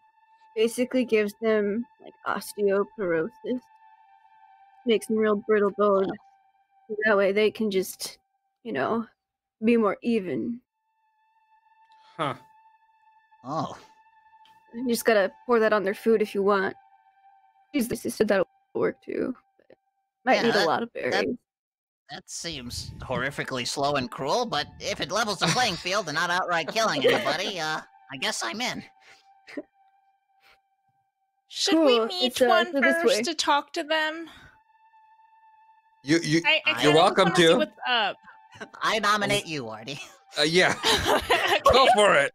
basically gives them like osteoporosis, makes them real brittle bone. So that way they can just, be more even. Huh. Oh. You just gotta pour that on their food if you want. Usually said that'll work too. But might need a lot of berries. That seems horrifically slow and cruel, but if it levels the playing field and not outright killing anybody, I guess I'm in. Should we meet one first to talk to them? You're welcome to. See what's up. I nominate you, Artie. Yeah. Go for it.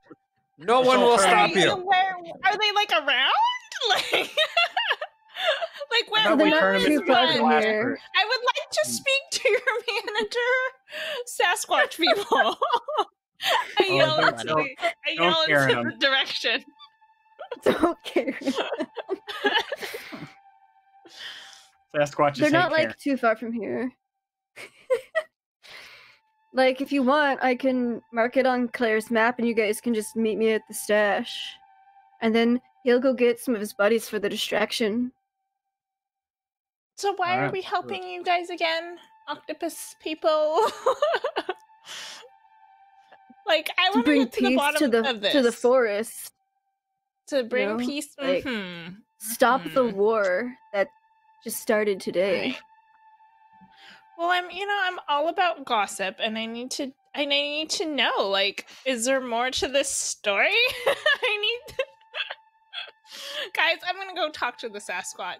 No one will stop you. Are they like around? Like where they're not too far from here. I would like to speak to your manager, Sasquatch people. I yell into the direction. Don't care. Sasquatch. They're not like too far from here. Like if you want, I can mark it on Claire's map, and you guys can just meet me at the stash, and then he'll go get some of his buddies for the distraction. So why are we helping you guys again, octopus people? Like I want to bring get to the bottom of this. To the forest. To bring peace. Like, stop the war that just started today. Right. Well, I'm all about gossip, and I need to know, like, is there more to this story? Guys, I'm gonna go talk to the Sasquatch.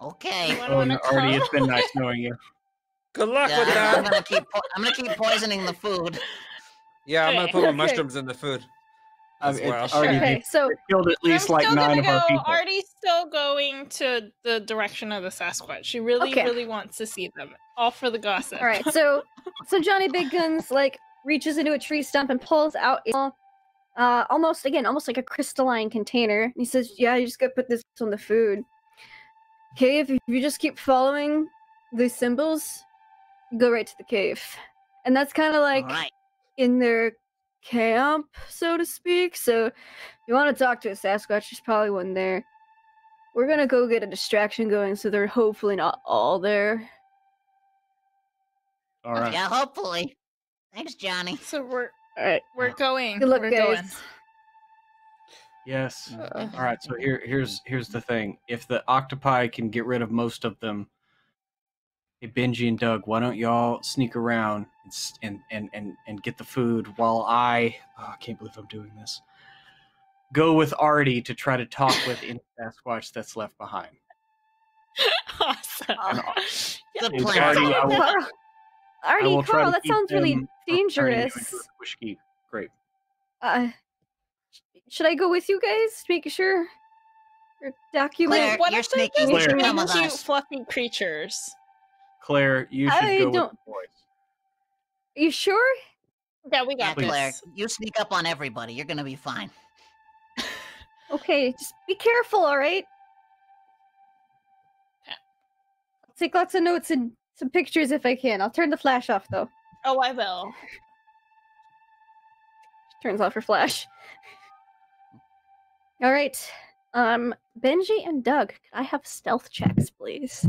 Okay. Artie, it's been nice knowing you. Good luck with that. I'm gonna keep poisoning the food. Yeah, I'm gonna put my mushrooms in the food. Okay, so killed at least like 9 of our people. Artie's still going to the direction of the Sasquatch. She really wants to see them. All for the gossip. All right, so Johnny Big Guns reaches into a tree stump and pulls out almost like a crystalline container. And he says, "Yeah, you just gotta put this on the food. Okay, if you just keep following these symbols, you go right to the cave." And that's kind of like in their camp, so to speak. So if you want to talk to a Sasquatch, there's probably one there. We're gonna go get a distraction going, so they're hopefully not all there. All right. Yeah, hopefully. Thanks, Johnny. So we're going. Good luck, we're guys. going. Yes. All right. So here's the thing. If the octopi can get rid of most of them, hey Benji and Doug, why don't y'all sneak around and get the food while I can't believe I'm doing this. Go with Artie to try to talk with any Sasquatch that's left behind. Awesome. Good plan. Artie, Carl, that sounds really dangerous. Great. Should I go with you guys? Make sure. Or document. Claire, what you're if they're sneaky. just Come with cute, us. fluffy creatures? Claire, you should go with the boys. Are you sure? Yeah, we got this. Claire, you sneak up on everybody. You're gonna be fine. Okay, just be careful, all right? I'll take lots of notes and some pictures if I can. I'll turn the flash off, though. Oh, I will. Turns off her flash. All right. Benji and Doug, could I have stealth checks, please?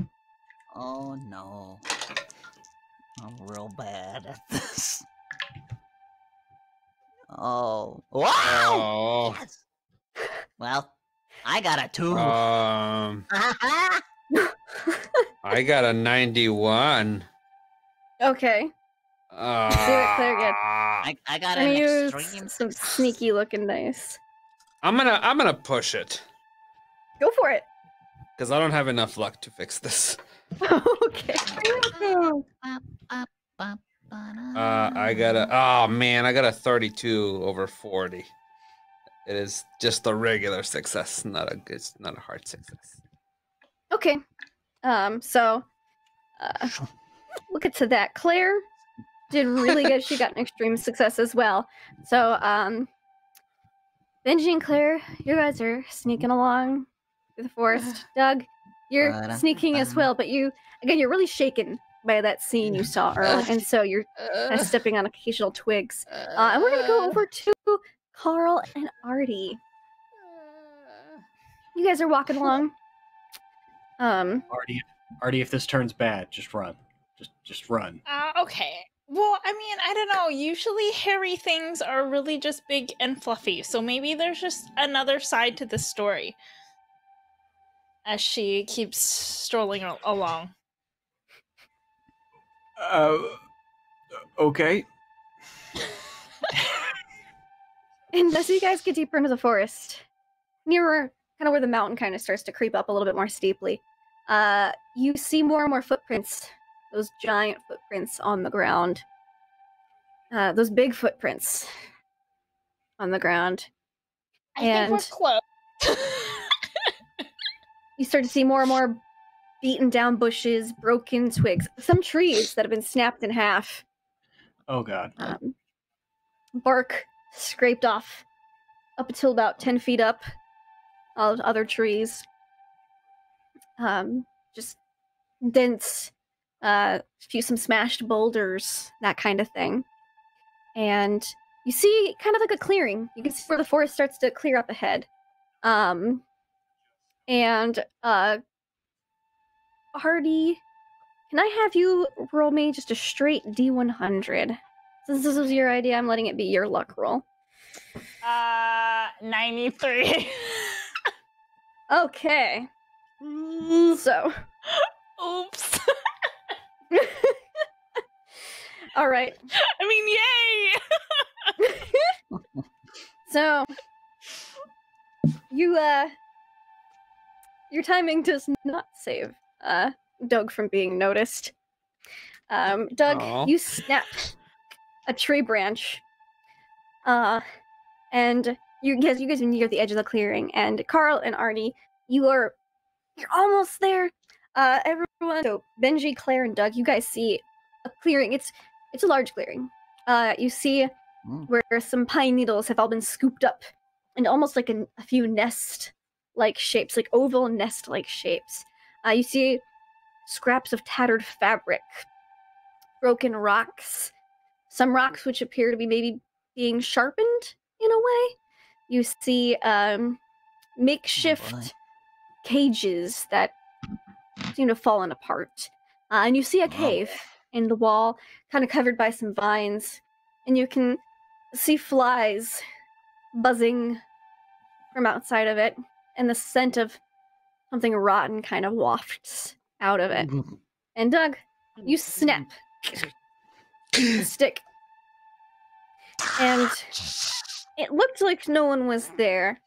Oh, no. I'm real bad at this. Oh. Wow! Oh. Yes. Well, I got a 2. I got a 91. Okay. Do it, Claire, good. I got I'm an use extreme some success. sneaky looking dice. I'm gonna push it Go for it. because I don't have enough luck to fix this. Okay. I got a 32 over 40. It is just a regular success, it's not a hard success. Okay. So, we'll get to that. Claire did really good. She got an extreme success as well. So, Benji and Claire, you guys are sneaking along through the forest. Doug, you're sneaking as well, but you're really shaken by that scene you saw earlier, and so you're kind of stepping on occasional twigs. And we're gonna go over to Carl and Artie. You guys are walking along. Artie, if this turns bad, just run. Just run. Okay. Well, I mean, I don't know. Usually hairy things are really just big and fluffy, so maybe there's just another side to the story. As she keeps strolling along. Okay. And as you guys get deeper into the forest, nearer kind of where the mountain kind of starts to creep up a little bit more steeply, you see more and more footprints. Those giant footprints on the ground. Those big footprints on the ground. I think we're close. You start to see more and more beaten down bushes, broken twigs, some trees that have been snapped in half. Oh god. Bark scraped off up until about 10 feet up of other trees. Just dense, some smashed boulders, that kind of thing. And you see kind of like a clearing. You can see where the forest starts to clear up ahead. Hardy, can I have you roll me just a straight D100? Since this was your idea, I'm letting it be your luck roll. 93. Okay. So. Oops. All right. I mean, yay! So, your timing does not save Doug from being noticed. Doug, Aww. you snap a tree branch, and you guys are near the edge of the clearing. And Carl and Arnie, you're almost there. Everyone, so Benji, Claire, and Doug, you guys see a clearing. It's a large clearing. You see where some pine needles have all been scooped up into almost like a few nest-like shapes, like oval nest-like shapes. You see scraps of tattered fabric, broken rocks, some rocks which appear to be maybe being sharpened in a way. You see makeshift cages that seem to have fallen apart. And you see a cave in the wall, kind of covered by some vines, and you can see flies buzzing from outside of it, and the scent of something rotten kind of wafts out of it. And Doug, you snap the stick, and it looked like no one was there,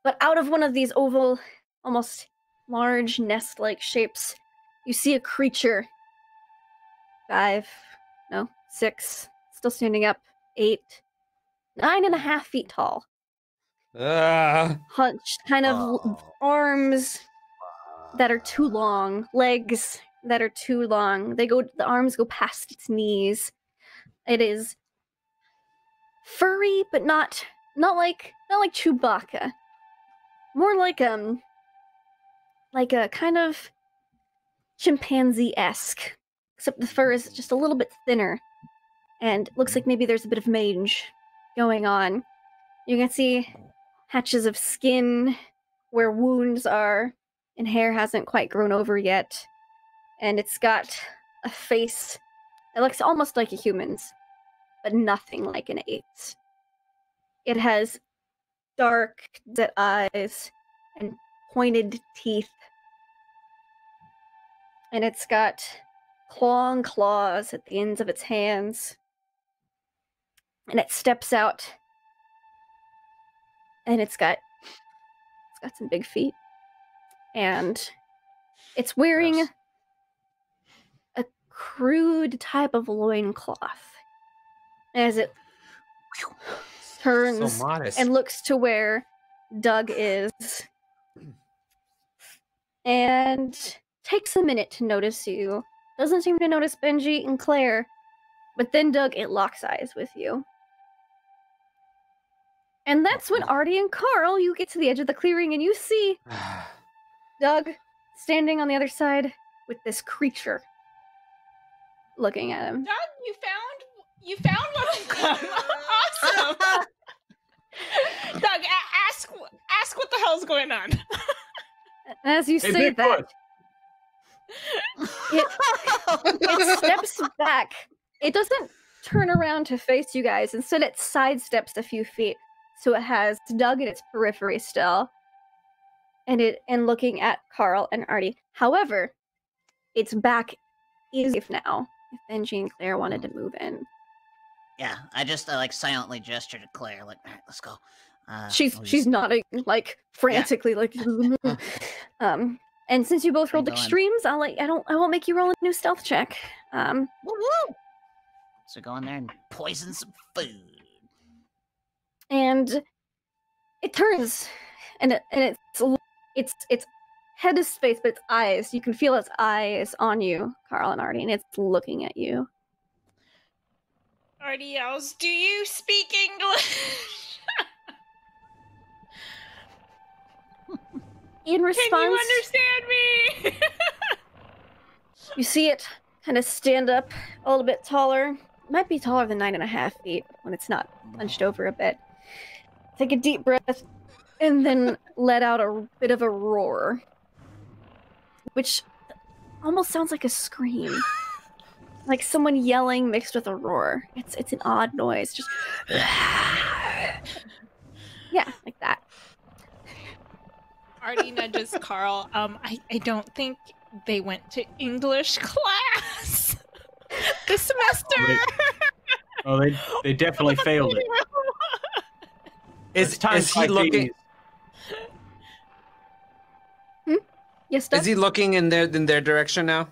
but out of one of these oval, almost large nest-like shapes, you see a creature. 5, no, 6, still standing up, 8, 9.5 feet tall. Hunched, kind of arms that are too long, legs that are too long. The arms go past its knees. It is furry, but not like Chewbacca. More like a kind of chimpanzee-esque, except the fur is just a little bit thinner, and looks like maybe there's a bit of mange going on. You can see patches of skin where wounds are, and hair hasn't quite grown over yet. And it's got a face that looks almost like a human's, but nothing like an ape's. It has dark eyes and pointed teeth. And it's got clawing claws at the ends of its hands. And it steps out. And it's got some big feet. And it's wearing a crude type of loincloth. As it turns So modest. and looks to where Doug is. And takes a minute to notice you. Doesn't seem to notice Benji and Claire. But then, Doug, it locks eyes with you. And that's when Artie and Carl, you get to the edge of the clearing and you see Doug standing on the other side with this creature looking at him. Doug, you found one of them. Awesome. Doug, ask what the hell's going on. And as you say that, it steps back. It doesn't turn around to face you guys. Instead, it sidesteps a few feet. So it has Doug in its periphery still. And looking at Carl and Artie. However, its back is safe now. If Benji and Claire wanted to move in. Yeah, I like silently gesture to Claire, like, all right, let's go. She's nodding like frantically, like. And since you both rolled extremes, I won't make you roll a new stealth check. Woo-woo! So go in there and poison some food. And it turns, and its head is space, but its eyes, you can feel its eyes on you, Carl and Artie, and it's looking at you. Artie yells, "Do you speak English?" In response, can you understand me? You see it kind of stand up a little bit taller. Might be taller than 9.5 feet when it's not hunched over a bit. Take a deep breath, and then let out a bit of a roar, which almost sounds like a scream, like someone yelling mixed with a roar. It's an odd noise, just yeah, like that. Artie nudges Carl. I don't think they went to English class this semester. They definitely failed it. Is he looking? Yes, Doug? Is he looking in their direction now?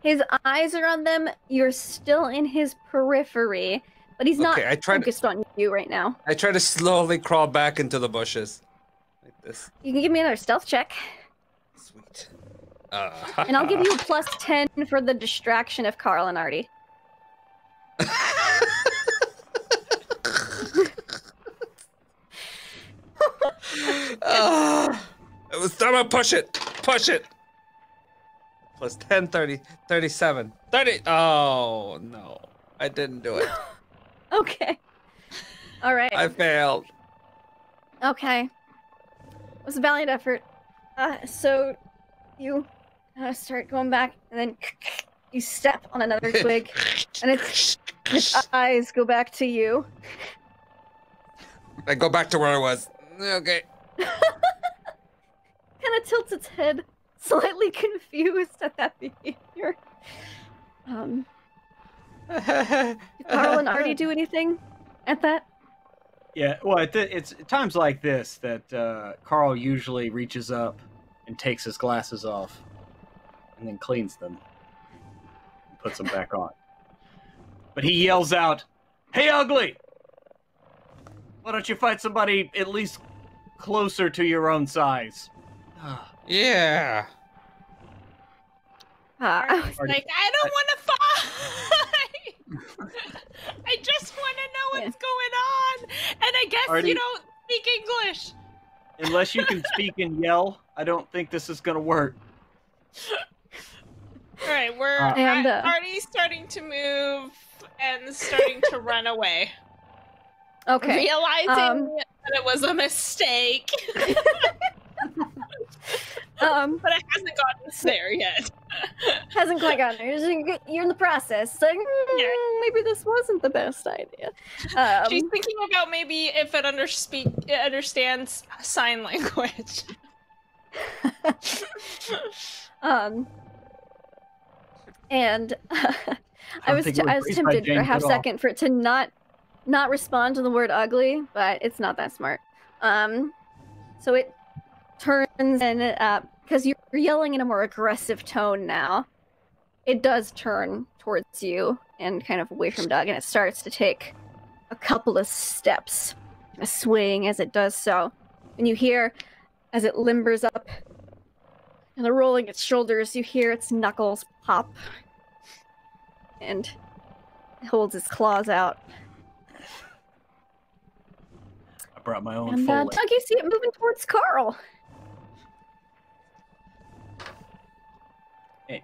His eyes are on them. You're still in his periphery, but he's not focused on you right now. I try to slowly crawl back into the bushes, like this. You can give me another stealth check. Sweet. And I'll give you a +10 for the distraction of Carl and Artie. It was time to push it. Plus 10, 30, 37. 30. Oh, no. I didn't do it. Okay. All right. I failed. Okay. It was a valiant effort. So you start going back, and then you step on another twig, and its eyes go back to you. I go back to where I was. Okay. Kind of tilts its head, slightly confused at that behavior. Did Carl and Artie do anything at that? Yeah, well, it's times like this that Carl usually reaches up and takes his glasses off and then cleans them and puts them back on. But he yells out, "Hey, ugly! Why don't you fight somebody at least closer to your own size?" Yeah. Artie's like, I don't want to fight! I just want to know what's going on! And I guess Artie, you don't speak English! Unless you can speak and yell, I don't think this is going to work. Alright, Artie's starting to move and starting to run away. Okay. Realizing that it was a mistake. But it hasn't gotten there yet. Hasn't quite gotten there. You're in the process. Like, maybe this wasn't the best idea. She's thinking about maybe if it understands sign language. And I was tempted for a half second for it to not respond to the word ugly, but it's not that smart. So it turns and because you're yelling in a more aggressive tone now, it does turn towards you and kind of away from Doug, and it starts to take a couple of steps, a swing as it does so. And you hear, as it limbers up and rolling its shoulders, you hear its knuckles pop, and it holds its claws out. I brought my own And full Doug, you see it moving towards Carl.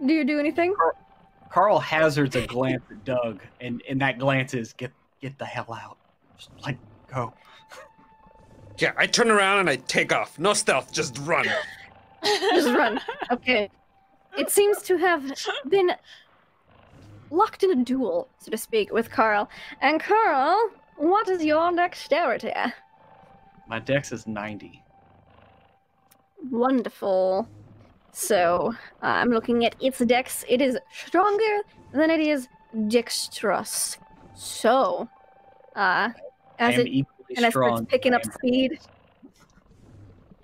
Do you do anything? Carl hazards a glance at Doug, and that glance is, get the hell out. Just, like, go. Yeah, I turn around and I take off. No stealth, just run. Just run. Okay. It seems to have been locked in a duel, so to speak, with Carl. And Carl, what is your dexterity? My dex is 90. Wonderful. So, I'm looking at its dex. It is stronger than it is dexterous. So, as it starts picking up speed,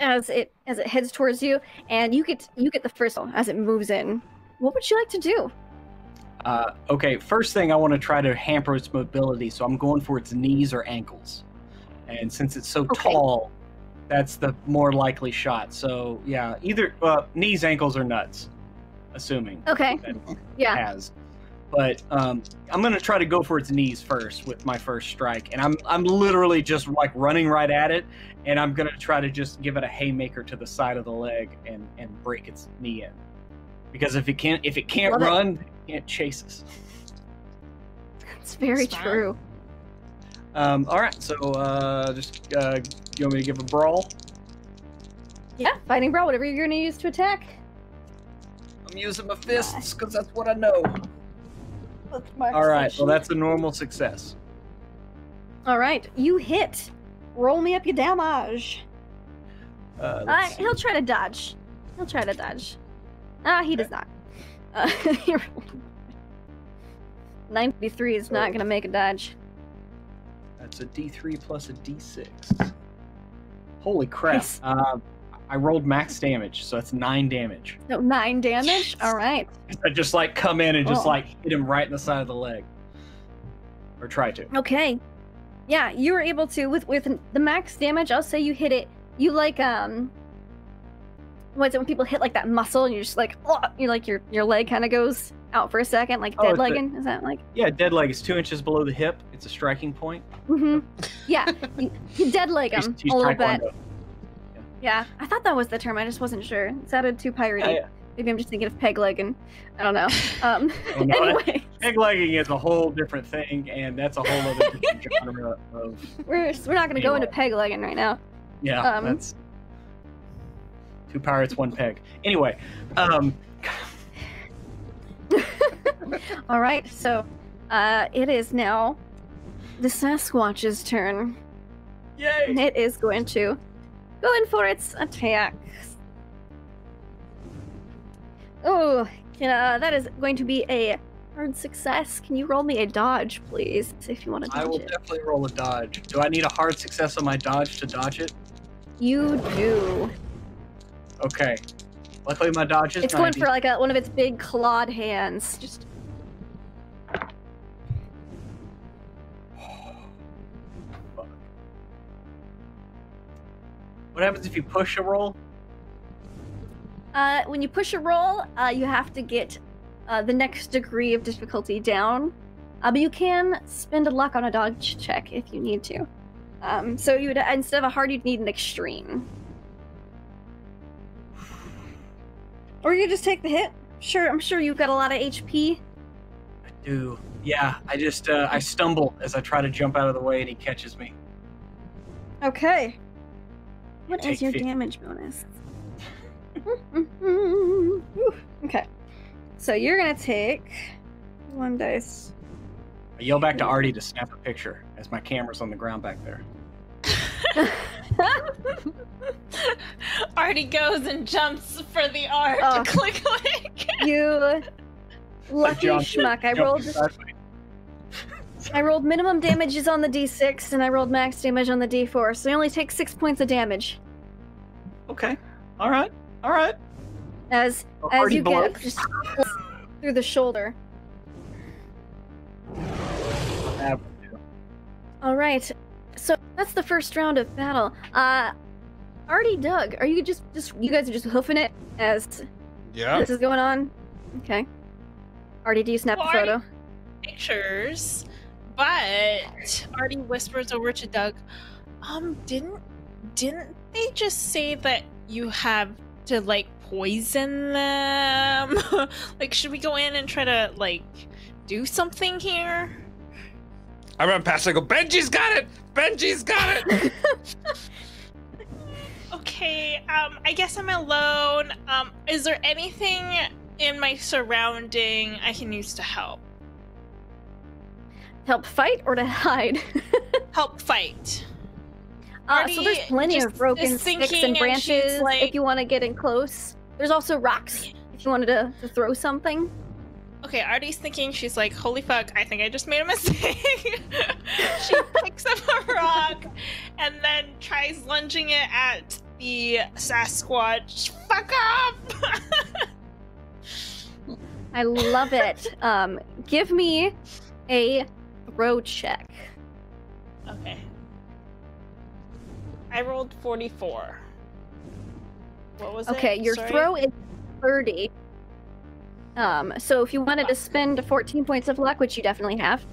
as it heads towards you, and you get the first one as it moves in. What would you like to do? Okay, first thing I want to try to hamper its mobility, so I'm going for its knees or ankles. And since it's so tall, that's the more likely shot. So yeah, either knees, ankles, or nuts, assuming. Okay. Yeah. Has. But I'm gonna try to go for its knees first with my first strike, and I'm literally just like running right at it, and I'm gonna try to just give it a haymaker to the side of the leg and break its knee in, because if it can't run, it can't chase us. It's very true. All right, so just you want me to give a brawl? Yeah, fighting brawl, whatever you're gonna use to attack. I'm using my fists because that's what I know. All right, well that's a normal success. All right, you hit. Roll me up your damage. He'll try to dodge. He does not. 93 is not gonna make a dodge. That's a D3 plus a D6. Holy crap. Nice. I rolled max damage, so that's 9 damage. No, 9 damage? Alright. I just like come in and just like hit him right in the side of the leg. Or try to. Okay. Yeah, you were able to, with the max damage, I'll say you hit it, you like, what is it when people hit like that muscle and you're just like, oh, you're like, your leg kind of goes out for a second, like dead legging? Is that like? Yeah, dead leg is 2 inches below the hip. It's a striking point. Mm-hmm. Yeah, you dead leg him a little bit. Yeah, I thought that was the term. I just wasn't sure. It sounded too piratey. Yeah. Maybe I'm just thinking of peg legging. I don't know. Anyway, peg legging is a whole different thing, and that's a whole other different genre of. We're not going to go into peg legging right now. Yeah, that's 2 pirates, 1 peg. Anyway, all right, so it is now the Sasquatch's turn. Yay! And it is going to go in for its attack. Oh, that is going to be a hard success. Can you roll me a dodge, please, if you want to dodge it? I will definitely roll a dodge. Do I need a hard success on my dodge to dodge it? You do. Okay. Luckily, my dodge is 90. Going for like one of its big clawed hands. Just. Fuck. What happens if you push a roll? When you push a roll, you have to get the next degree of difficulty down. But you can spend a luck on a dodge check if you need to. So you would, instead of a hard, you'd need an extreme. Or you just take the hit. Sure, I'm sure you've got a lot of HP. I do. Yeah, I just I stumble as I try to jump out of the way and he catches me. Okay. What is your damage bonus? Okay. So you're gonna take 1 dice. I yell back to Artie to snap a picture as my camera's on the ground back there. Artie goes and jumps for the art to click. You lucky schmuck. I rolled minimum damages on the D6 and I rolled max damage on the D4, so I only take 6 points of damage. Okay. Alright. Alright. As you get just through the shoulder. Alright. So that's the first round of battle. Artie, Doug, are you just you guys are just hoofing it as this is going on? Okay. Artie, do you snap a photo? Pictures, but Artie whispers over to Doug, Didn't they just say that you have to like poison them? Like, should we go in and try to like do something here? I run past and I go, Benji's got it! Benji's got it! Okay, I guess I'm alone. Is there anything in my surrounding I can use to help? Help fight or to hide? Help fight. So there's plenty of broken sticks and branches like... if you want to get in close. There's also rocks if you wanted to throw something. Okay, Artie's thinking, she's like, holy fuck, I think I just made a mistake. She picks up a rock and then tries lunging it at the Sasquatch. Fuck up! I love it. Give me a throw check. Okay. I rolled 44. What was it? Okay, your Sorry? throw is 30. So if you wanted to spend 14 points of luck, which you definitely have,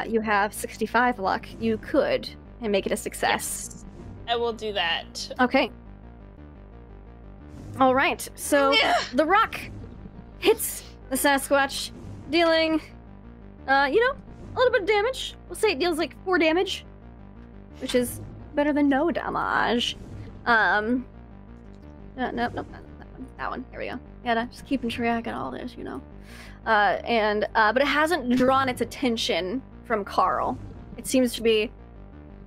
you have 65 luck. You could and make it a success. Yes, I will do that. Okay. All right. So the rock hits the Sasquatch, dealing, a little bit of damage. We'll say it deals like 4 damage, which is better than no damage. Nope, that one. Here we go. Yeah, just keeping track of all this, but it hasn't drawn its attention from Carl. It seems to be,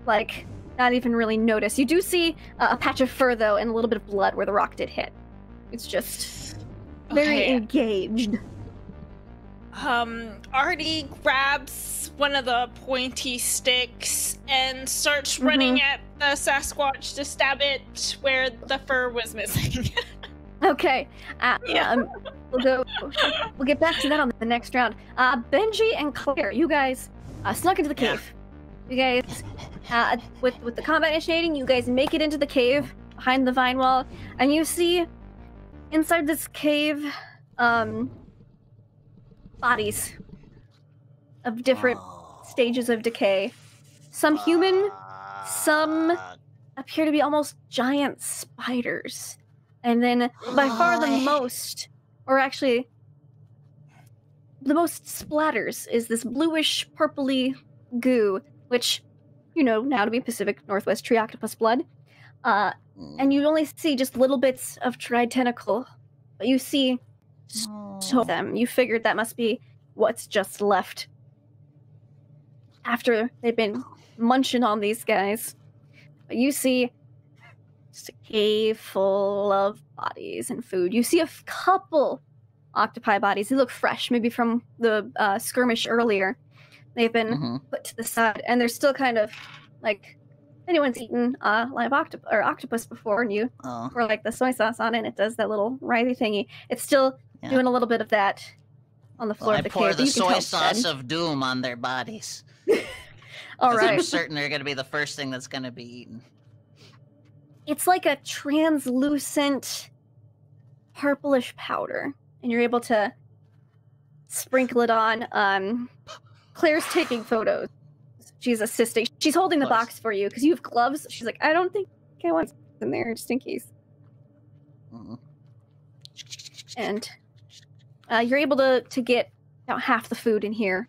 like, not even really noticed. You do see a patch of fur, though, and a little bit of blood where the rock did hit. It's just very engaged. Artie grabs one of the pointy sticks and starts running at the Sasquatch to stab it where the fur was missing. Okay. We'll get back to that on the next round. Benji and Claire, you guys snuck into the cave. You guys, with the combat initiating, you guys make it into the cave behind the vine wall, and you see inside this cave, bodies of different stages of decay. Some human, some appear to be almost giant spiders. And then, by far the most, or actually, the most splatters is this bluish, purpley goo, which you know now to be Pacific Northwest tree octopus blood. And you only see just little bits of tried tentacle, but you see so them. You figured that must be what's just left after they've been munching on these guys. But you see just a cave full of bodies and food. You see a couple octopi bodies. They look fresh, maybe from the skirmish earlier. They've been put to the side, and they're still kind of like anyone's eaten live octopus before, and you pour like the soy sauce on it, and it does that little writhy thingy. It's still doing a little bit of that on the floor of the cave. I pour the soy sauce of doom on their bodies. All right. I'm certain they're going to be the first thing that's going to be eaten. It's like a translucent purplish powder, and you're able to sprinkle it on. Claire's taking photos. She's assisting. She's holding the box for you because you have gloves. She's like, I don't think I want in there just in case. And you're able to get about half the food in here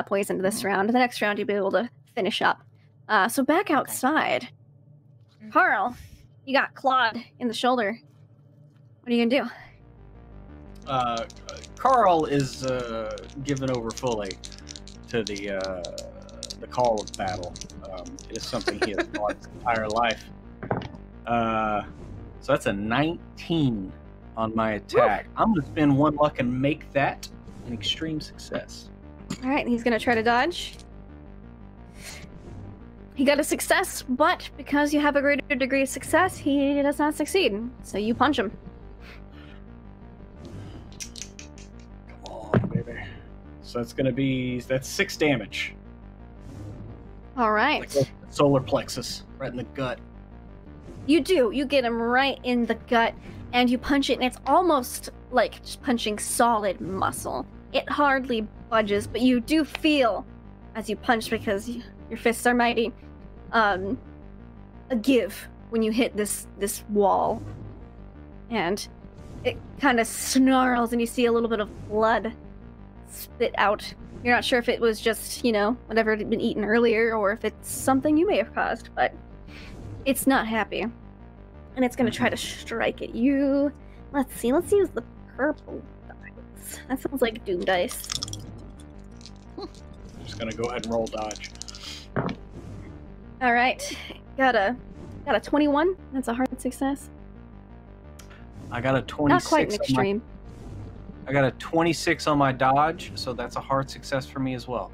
poisoned this round. The next round you'll be able to finish up. So back outside. Carl, you got clawed in the shoulder. What are you gonna do? Carl is given over fully to the call of battle. It is something he has fought his entire life. So that's a 19 on my attack. Woo! I'm going to spend 1 luck and make that an extreme success. All right, he's going to try to dodge. He got a success, but because you have a greater degree of success, he does not succeed. So you punch him. Come on, baby. So that's 6 damage. All right. Like the solar plexus, right in the gut. You do. You get him right in the gut, and you punch it, and it's almost like just punching solid muscle. It hardly budges, but you do feel as you punch because your fists are mighty. a give when you hit this wall, and it kind of snarls, and you see a little bit of blood spit out. You're not sure if it was just, whatever had been eaten earlier, or if it's something you may have caused, but it's not happy. And it's going to try to strike at you. Let's use the purple dice. That sounds like Doom dice. I'm just going to go ahead and roll dodge. All right. Got a 21. That's a hard success. I got a 26. Not quite an extreme. I got a 26 on my dodge, so that's a hard success for me as well.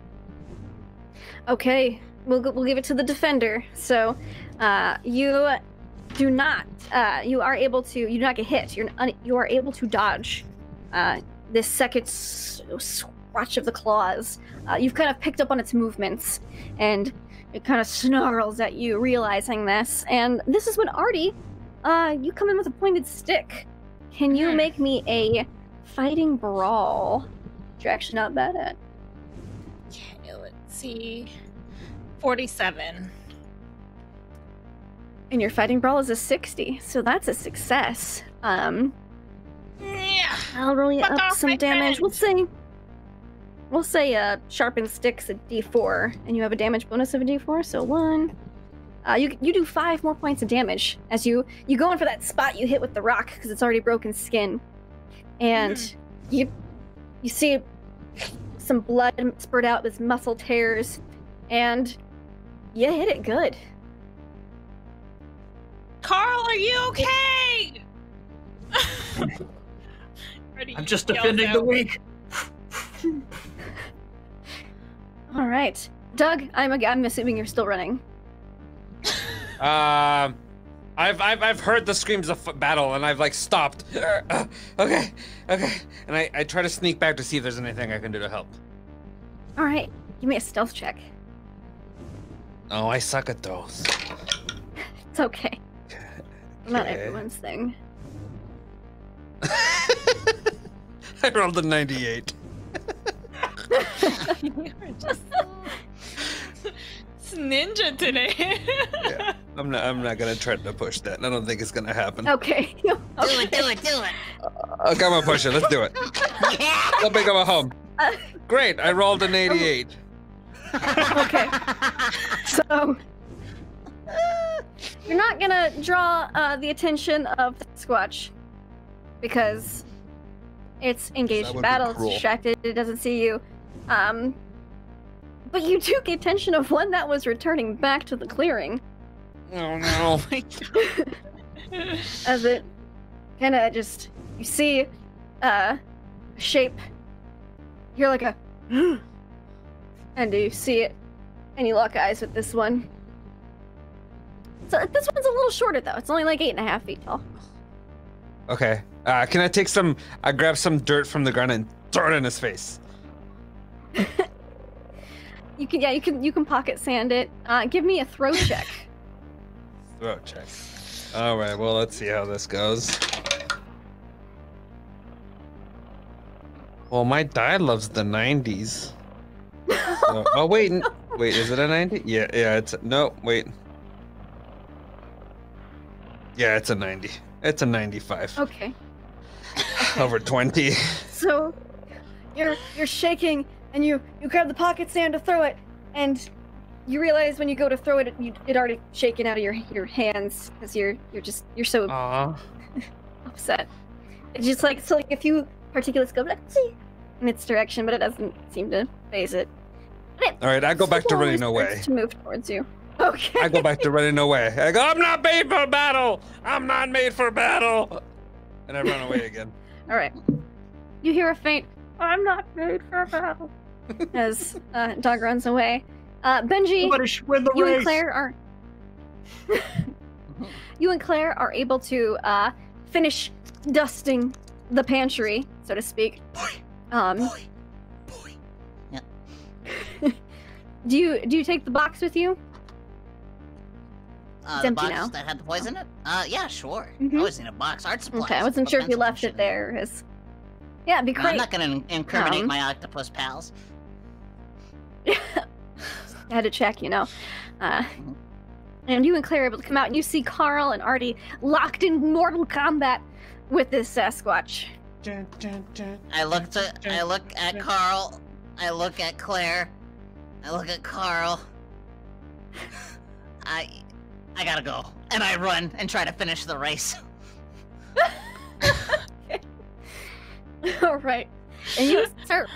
Okay, we'll give it to the defender. So, you do not get hit. You are able to dodge this second swatch of the claws. You've kind of picked up on its movements, and it kind of snarls at you, realizing this. And this is when Artie, you come in with a pointed stick. Can you make me a fighting brawl? You're actually not bad at. Okay, let's see. 47. And your fighting brawl is a 60, so that's a success. Yeah. I'll roll you Fuck up off some my damage. We'll say sharpened stick's a D4, and you have a damage bonus of a D4, so 1. You do 5 more points of damage as you go in for that spot you hit with the rock, because it's already broken skin. And you see some blood spurt out with muscle tears, and you hit it good. Carl, are you okay? I'm just defending the weak. All right, Doug. I'm assuming you're still running. I've heard the screams of battle, and I've stopped. Okay, and I try to sneak back to see if there's anything I can do to help. All right, give me a stealth check. Oh, I suck at those. It's okay. Not everyone's thing. I rolled a 98. It's ninja today. Yeah, I'm not gonna try to push that. I don't think it's gonna happen. Okay. Do it. Okay, I'm gonna push it. Let's do it. How big of a home? Great, I rolled an 88. Okay. So you're not gonna draw the attention of the Sasquatch because it's engaged in battle, it's distracted, it doesn't see you. But you do get attention of one that was returning back to the clearing. Oh no. As it kind of just, you see a shape. You're like a, and you see it, and you lock eyes with this one. So this one's a little shorter though. It's only like 8.5 feet tall. Okay. Can I grab some dirt from the ground and throw it in his face? You can pocket sand it. Give me a throw check. Throw check. All right. Well, let's see how this goes. Well, my die loves the 90s. So, oh wait, is it a 90? Yeah, it's no. Wait. Yeah, it's a 90. It's a 95. Okay. Over 20. So you're shaking, and you grab the pocket sand to throw it, and you realize when you go to throw it, it already shaken out of your hands because you're so upset. It's just like a few particulates go in its direction, but it doesn't seem to phase it. All right, I go back to running away. To move towards you. Okay. I go back to running away. I go, I'm not made for battle. I'm not made for battle. And I run away again. All right. You hear a faint, I'm not made for battle, as Dog runs away. Benji, you and Claire are able to finish dusting the pantry, so to speak. Boy. Yeah. Do you take the box with you? It's the empty box now. that had the poison in it? Yeah, sure. Mhm. I always need a box. Art supplies. Okay, I wasn't sure if you left pencil it there. Yeah, it'd be No, great. I'm not gonna incriminate my octopus pals. I had to check, And you and Claire are able to come out, and you see Carl and Artie locked in mortal combat with this Sasquatch. I look at Carl. I look at Claire. I look at Carl. I gotta go. And I run and try to finish the race. All right. And you start.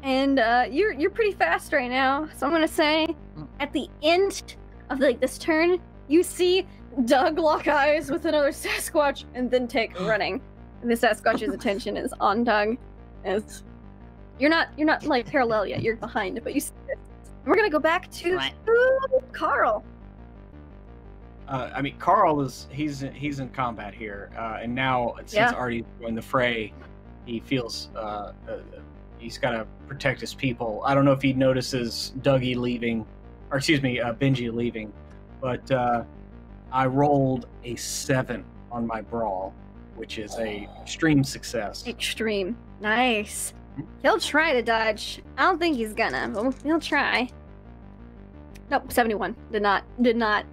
And you're pretty fast right now. So I'm gonna say at the end of this turn, you see Doug lock eyes with another Sasquatch and then take running. And the Sasquatch's attention is on Doug. As you're not like parallel yet, you're behind, but you see it. We're gonna go back to Carl. I mean, Carl he's in combat here, and now since Artie's joined the fray, he feels he's got to protect his people. I don't know if he notices Benji leaving, but I rolled a 7 on my brawl, which is a extreme success. Extreme, nice. He'll try to dodge. I don't think he's gonna, but he'll try. Nope, 71. Did not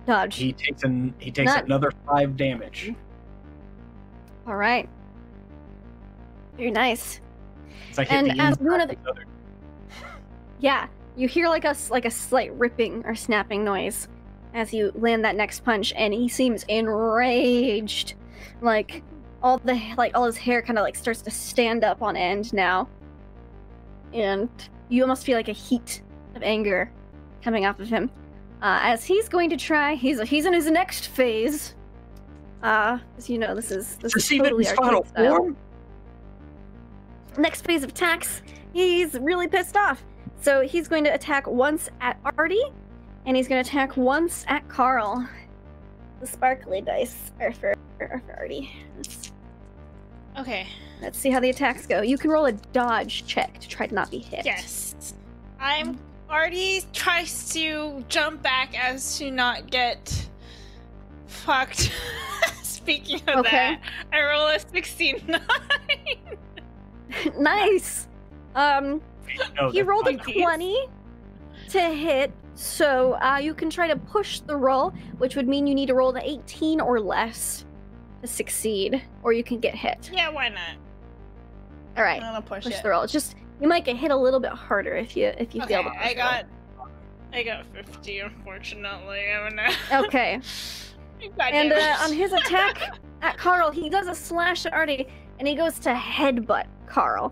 dodge. He takes another 5 damage. All right. Very nice. It's like and as one of the yeah, you hear like a slight ripping or snapping noise as you land that next punch, and he seems enraged. Like all his hair kind of starts to stand up on end now, and you almost feel like a heat of anger coming off of him. As he's going to try, he's in his next phase. As you know, this is totally arcade style. Next phase of attacks, he's really pissed off. So he's going to attack once at Artie, and he's going to attack once at Carl. The sparkly dice are for Artie. Okay. Let's see how the attacks go. You can roll a dodge check to try to not be hit. Yes. Artie tries to jump back as to not get fucked. Speaking of that, I roll a 69. Nice. He rolled a 20 to hit, so you can try to push the roll, which would mean you need to roll the 18 or less to succeed, or you can get hit. Yeah, why not? All right, I'm gonna push the roll. It's just you might get hit a little bit harder if you fail to push. I got 50, unfortunately. Okay. And on his attack at Carl, he does a slash at Artie, and he goes to headbutt Carl.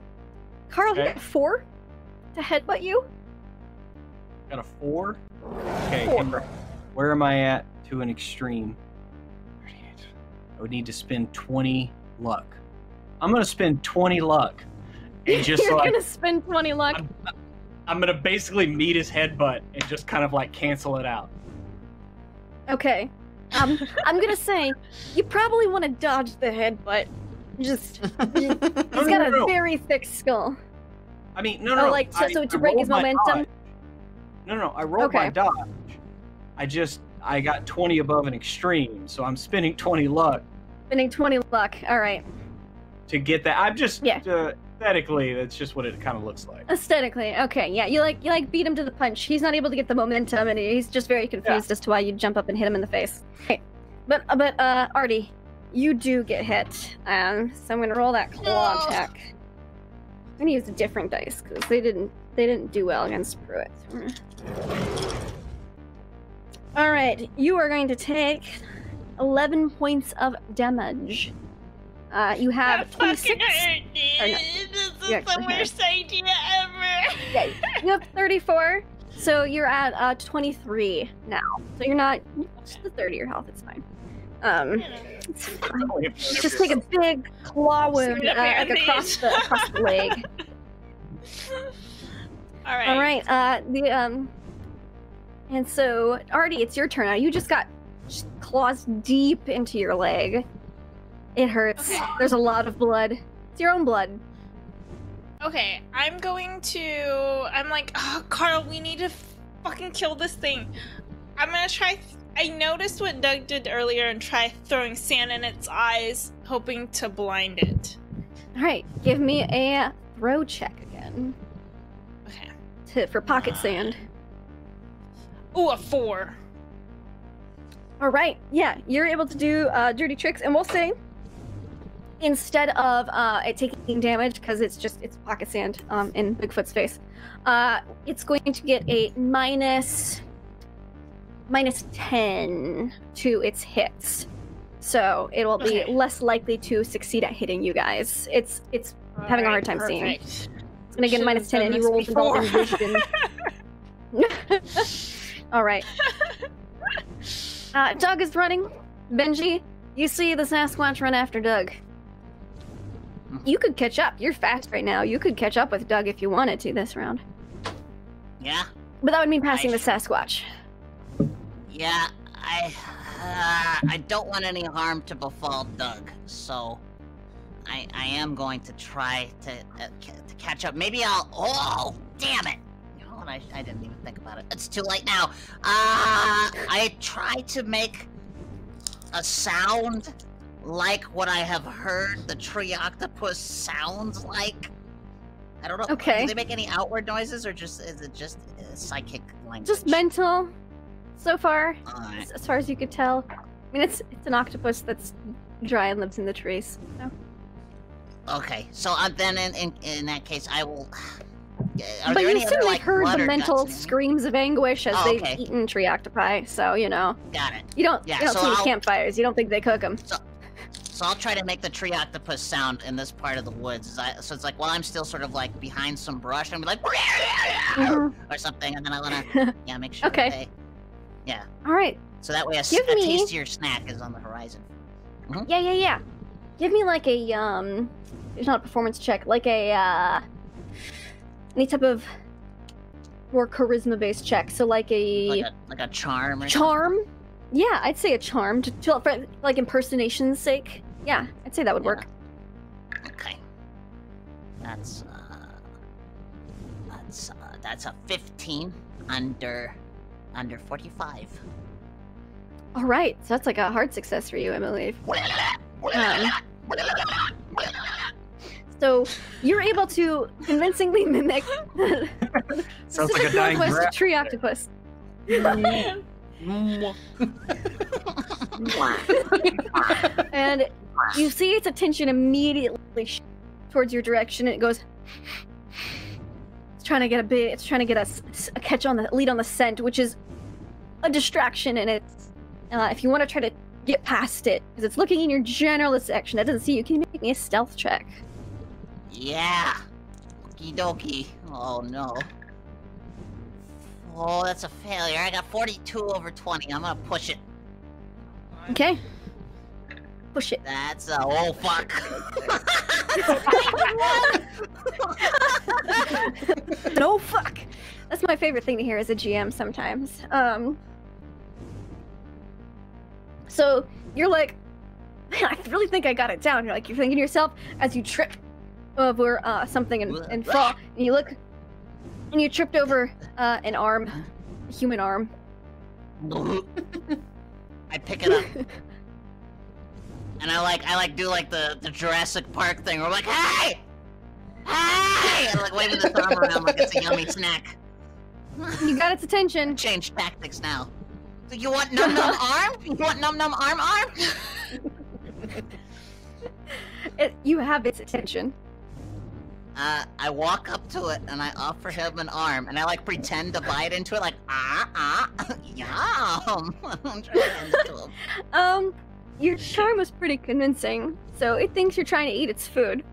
Carl, he got 4 to headbutt you. Got a 4? Okay, 4. Where am I at to an extreme? I would need to spend 20 luck. I'm going to spend 20 luck. And just You're going to spend 20 luck? I'm going to basically meet his headbutt and just kind of cancel it out. Okay. I'm going to say, you probably want to dodge the headbutt. He's got a very thick skull. I mean, no. So to break his momentum? No, I rolled my dodge. I got 20 above an extreme, so I'm spending 20 luck. Spending 20 luck, alright. To get that, I'm just, aesthetically, that's just what it kind of looks like. Aesthetically, okay, yeah, you beat him to the punch. He's not able to get the momentum, and he's just very confused as to why you jump up and hit him in the face. Okay. But Artie, you do get hit, so I'm gonna roll that claw attack. I'm gonna use a different dice, because they didn't do well against Pruitt. Alright, you are going to take 11 points of damage. You have 26. This is the worst idea ever. Yeah, you have 34, so you're at 23 now. So you're not just the 30 of your health. It's fine. It's fine. Just take a big claw wound across the leg. All right. All right. And so Artie, it's your turn now. You just got claws deep into your leg. It hurts. Okay. There's a lot of blood. It's your own blood. Okay, I'm like, oh, Carl, we need to fucking kill this thing. I'm gonna try. I noticed what Doug did earlier and try throwing sand in its eyes, hoping to blind it. Alright, give me a throw check again. Okay. For pocket sand. Ooh, a 4. All right. Yeah, you're able to do dirty tricks, and we'll say instead of it taking damage because it's pocket sand in Bigfoot's face, it's going to get a minus 10 to its hits. So it will be less likely to succeed at hitting you guys. It's having a hard time seeing. It's gonna get a minus 10 and he rolls involving vision. All right. Doug is running. Benji, you see the Sasquatch run after Doug. You could catch up. You're fast right now. You could catch up with Doug if you wanted to this round. Yeah? But that would mean passing the Sasquatch. Yeah, I don't want any harm to befall Doug, so I am going to try to catch up. Maybe I'll... Oh, damn it! You know what? I didn't even think about it. It's too late now. I try to make a sound like what I have heard the tree octopus sounds like. I don't know. Okay. Do they make any outward noises, or is it just psychic language? Just mental, so far, Alright. as far as you could tell. I mean, it's an octopus that's dry and lives in the trees. So. Okay, so then in that case, I will. Are But there you any assume other, they've like, heard blood the or mental guts in here? screams of anguish as Oh, they've okay. eaten tree octopi. So you know, Got it. you don't Yeah, see so any I'll- campfires. You don't think they cook them. So I'll try to make the tree octopus sound in this part of the woods. So it's like while I'm still sort of like behind some brush, I'm like Mhm. or something, and then I wanna make sure. Okay. That they, yeah. All right. So that way a Give me- tastier snack is on the horizon. Yeah. Give me like a it's not a performance check, like a any type of more charisma-based check. So like a Like a charm. Or charm. Yeah, I'd say a charm for like impersonation's sake. Yeah, I'd say that would work. Okay. That's a 15 under 45. All right, so that's like a hard success for you, I believe. So you're able to convincingly mimic the Sounds like a Pacific dying Northwest giraffe. tree octopus. And you see its attention immediately towards your direction, and it goes. It's trying to get a catch on the lead on the scent, which is a distraction, and it's if you want to try to get past it, because it's looking in your general direction, it doesn't see you. Can you make me a stealth check? Yeah. Okie dokie. Oh no. Oh, that's a failure. I got 42 over 20. I'm gonna push it. Okay. Push it. That's a oh fuck. No fuck. That's my favorite thing to hear as a GM sometimes. So you're like, man, I really think I got it down. You're thinking to yourself as you trip over something and fall, and you look, and you tripped over an arm, a human arm. I pick it up. And I do the Jurassic Park thing. We're like, hey! Hey! And like waving the thumb around like it's a yummy snack. You got its attention. Change tactics now. So you want num num arm? You want num num arm? You have its attention. I walk up to it and I offer him an arm and I pretend to bite into it yum. I'm trying to hand it to him. Your charm was pretty convincing, so it thinks you're trying to eat its food,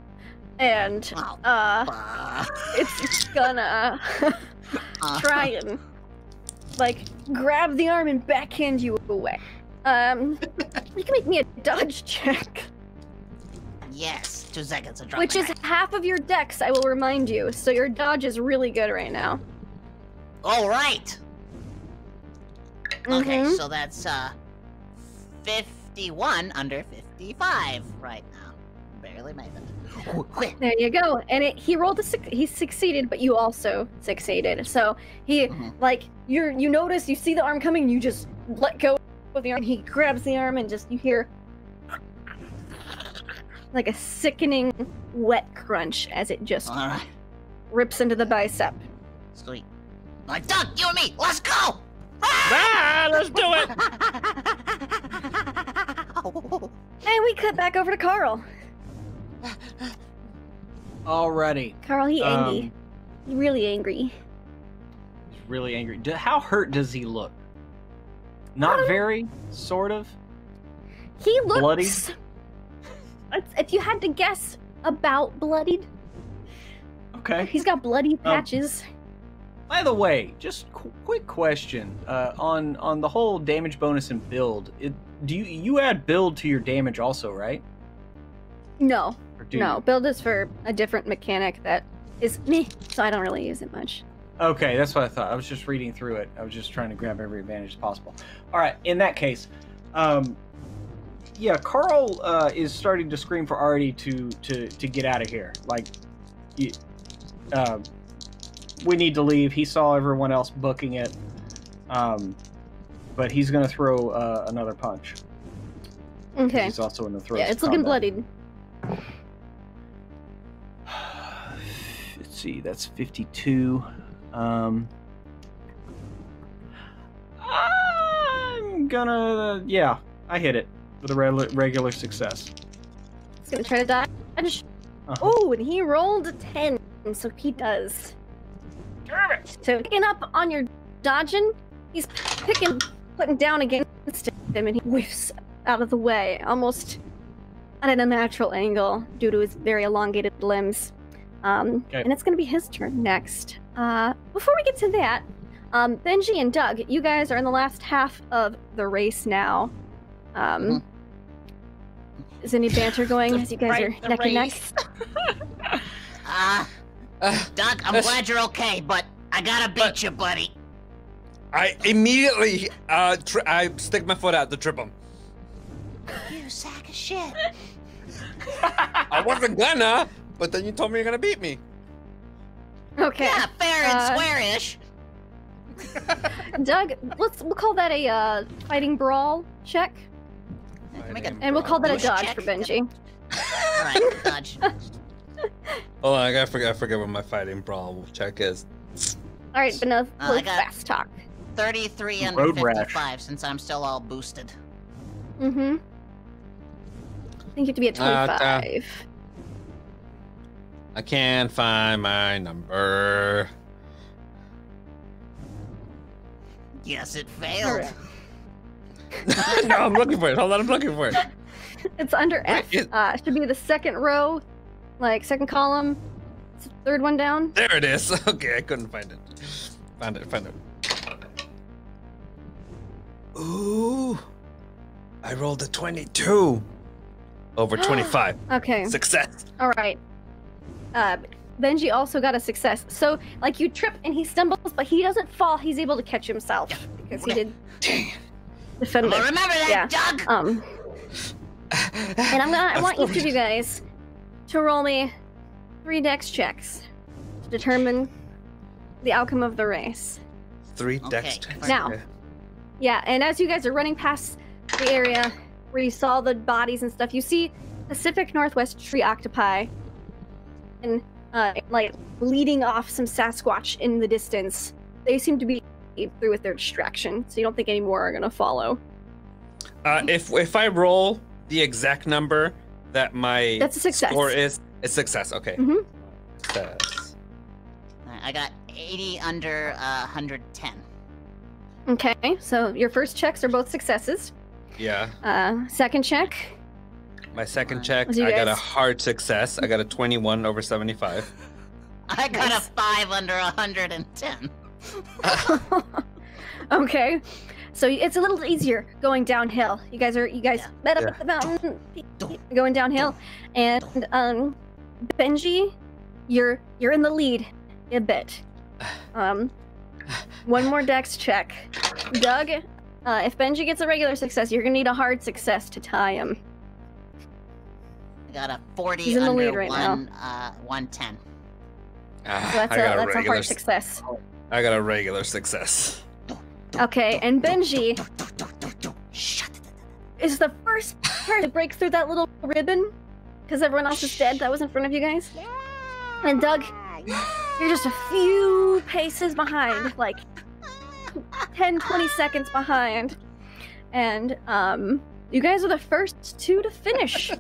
and it's gonna try and grab the arm and backhand you away. You can make me a dodge check. Yes, 2 seconds. Which is half of your dex, I will remind you. So your dodge is really good right now. All right. Okay, Mhm. so that's 51 under 55 right now. Barely made it. There you go. And he rolled he succeeded, but you also succeeded. So he you notice, you see the arm coming, and you just let go of the arm. He grabs the arm, and you hear like a sickening wet crunch as it just All right. rips into the bicep. Sweet. Like, Doug, you and me, let's go! Ah, let's do it! And we cut back over to Carl. Alrighty. Carl, he angry. He really angry. He's really angry. How hurt does he look? Not very, sort of. He looks bloody. If you had to guess, about bloodied. Okay. He's got bloody patches. By the way, just quick question on the whole damage bonus and build. Do you add build to your damage also, right? No. No, build is for a different mechanic that is meh, so I don't really use it much. Okay, that's what I thought. I was just reading through it. I was just trying to grab every advantage as possible. All right, in that case, yeah, Carl is starting to scream for Artie to get out of here. Like, we need to leave. He saw everyone else booking it, but he's going to throw another punch. Okay. He's also in the throes. Yeah, it's looking bloodied. Let's see, that's 52. I'm gonna, yeah, I hit it with a regular success. He's gonna try to dodge. Oh, and he rolled a 10, so he does. So picking up on your dodging, he's putting down against him, and he whiffs out of the way, almost at an unnatural angle due to his very elongated limbs. Okay. And it's going to be his turn next. Before we get to that, Benji and Doug, you guys are in the last half of the race now. Is any banter going as you guys are neck and neck? Doug, I'm glad you're okay, but I gotta beat you, buddy. I immediately I stick my foot out to trip him. You sack of shit. I wasn't gonna, but then you told me you're gonna beat me. Okay. Yeah, fair and square-ish. Doug, we'll call that a fighting brawl check. And we'll call that a dodge check. for Benji. Alright, dodge. Hold on, I forget what my fighting brawl check is. Alright, but no, I got fast talk. 33 under Road 55 rash. since I'm still all boosted. Mm-hmm. I think you have to be at 25. I can't find my number. Yes, it failed. No, I'm looking for it. Hold on, I'm looking for it. It's under F. It should be the second row, like second column, third one down. There it is. Okay, I couldn't find it. Found it. Ooh, I rolled a 22 over 25. Okay. Success. All right. Benji also got a success. So, like, you trip and he stumbles, but he doesn't fall. He's able to catch himself because he did defend it. Well, remember that, Doug. And I want each of you guys to roll me 3 dex checks to determine the outcome of the race. 3 Okay. dex checks. Now. Okay. Yeah, and as you guys are running past the area where you saw the bodies and stuff, you see Pacific Northwest tree octopi and like leading off some Sasquatch in the distance. They seem to be through with their distraction, so you don't think any more are gonna follow. If I roll the exact number that my That's a success. score is, it's success. Okay. Mhm. Success. I got 80 under 110. Okay, so your first checks are both successes. Yeah. Second check. My second check, As you I got a guys- hard success. I got a 21 over 75. I got Nice. a 5 under 110. Okay, so it's a little easier going downhill. You guys met up at the mountain, going downhill, and Benji, you're in the lead a bit. One more dex check. Doug, if Benji gets a regular success, you're gonna need a hard success to tie him. I got a 40 He's in the under lead right now. 110. So that's a hard success. I got a regular success. Okay, and Benji Shut it. is the first person to break through that little ribbon because everyone else is dead that was in front of you guys. And Doug, you're just a few paces behind, like 10, 20 seconds behind. And You guys are the first two to finish.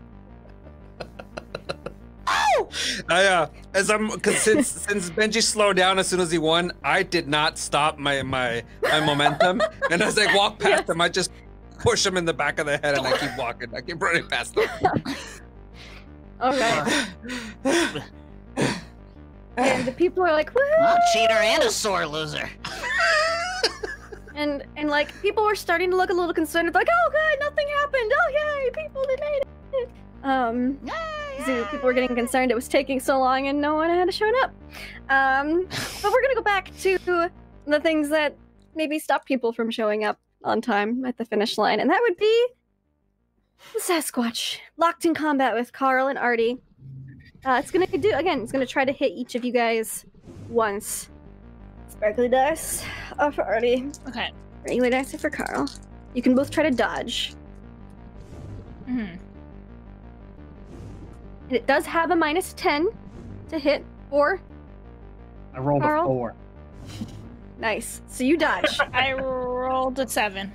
Oh! As since Benji slowed down as soon as he won, I did not stop my momentum, and as I walk past him, I just push him in the back of the head, and I keep walking. I keep running past him. Okay. And the people are like, woo! Oh, cheater and a sore loser. And like people were starting to look a little concerned. It's like, oh good, nothing happened. Oh yay, people they made it. So people were getting concerned it was taking so long and no one had shown up. But we're gonna go back to the things that maybe stop people from showing up on time at the finish line, and that would be the Sasquatch, locked in combat with Carl and Artie. It's gonna try to hit each of you guys once. Sparkly dice for Artie. Okay. Regular dice for Carl. You can both try to dodge. Mm-hmm. And it does have a -10 to hit. 4. I rolled Carl? a 4. Nice. So you dodge. I rolled a 7.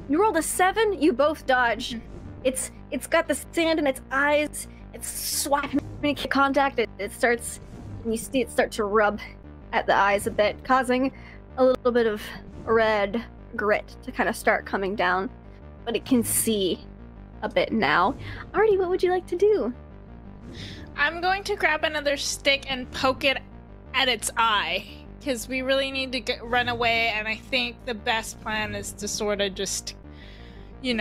You rolled a 7. You both dodge. It's got the sand in its eyes. It's swiping contact. It starts, and you see it start to rub at the eyes a bit, causing a little bit of red grit to kind of start coming down. But it can see a bit now. Artie, what would you like to do? I'm going to grab another stick and poke it at its eye, because we really need to run away, and I think the best plan is to sort of just, make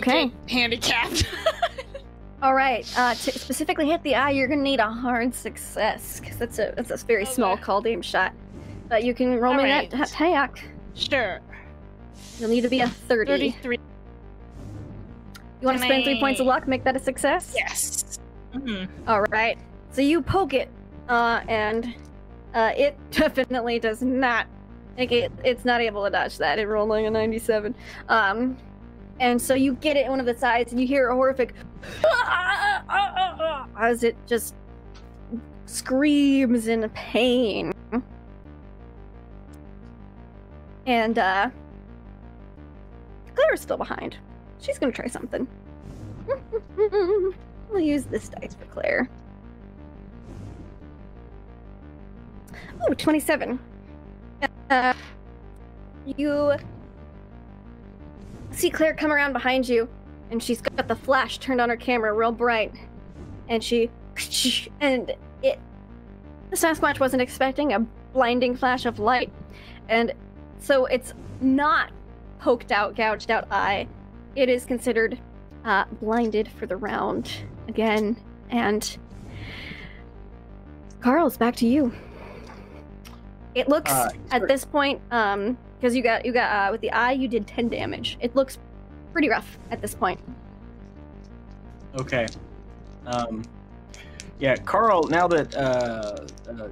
it handicapped. All right. To specifically hit the eye, you're gonna need a hard success because that's a very small called aim shot. But you can roll me that attack. Sure. You'll need to be a 30. 33. You want to spend 3 points of luck, make that a success? Yes. Mm-hmm. All right. So you poke it, and it definitely does not. It's not able to dodge that. It rolled like a 97. And so you get it in one of the sides, and you hear a horrific as it just screams in pain. And Claire's still behind. She's gonna try something. We'll use this dice for Claire. Oh, 27. You see Claire come around behind you, and she's got the flash turned on her camera real bright, and the Sasquatch wasn't expecting a blinding flash of light, and so it's not poked out, gouged out eye. It is considered blinded for the round again, and Carl, it's back to you. It looks at this point, because you got with the eye, you did 10 damage. It looks pretty rough at this point. Okay. Yeah, Carl, now that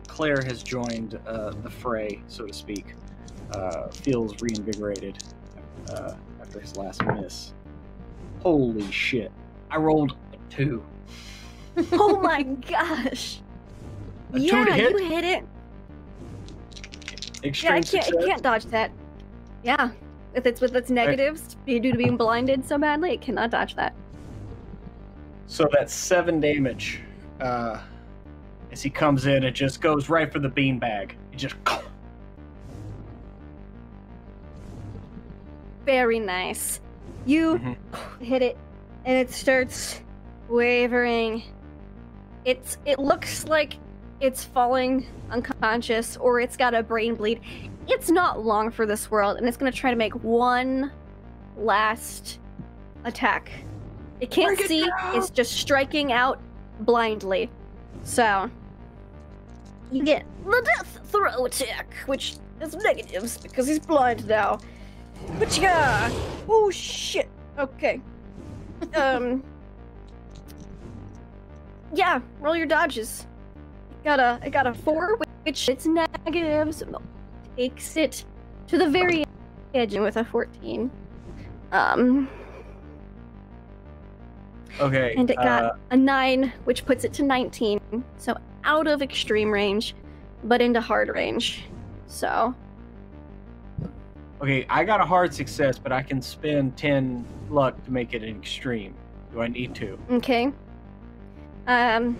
Claire has joined the fray, so to speak, feels reinvigorated after his last miss. Holy shit. I rolled a 2. Oh my gosh. A 2 yeah, to hit? You hit it. Extreme It can't dodge that. Yeah. With its negatives, due to being blinded so badly, it cannot dodge that. So that's 7 damage. As he comes in, it just goes right for the beanbag. It just... Very nice. You hit it, and it starts wavering. It looks like it's falling unconscious, or it's got a brain bleed. It's not long for this world, and it's going to try to make one last attack. It can't see. It's just striking out blindly. So, you get the death throw attack, which is negatives because he's blind now. But yeah. Oh shit. Okay. Yeah. Roll your dodges. I got a 4, which it's negatives. Takes it to the very edge with a 14. Okay. And it got a 9, which puts it to 19. So out of extreme range, but into hard range. So. Okay, I got a hard success, but I can spend 10 luck to make it an extreme. Do I need to? Okay. The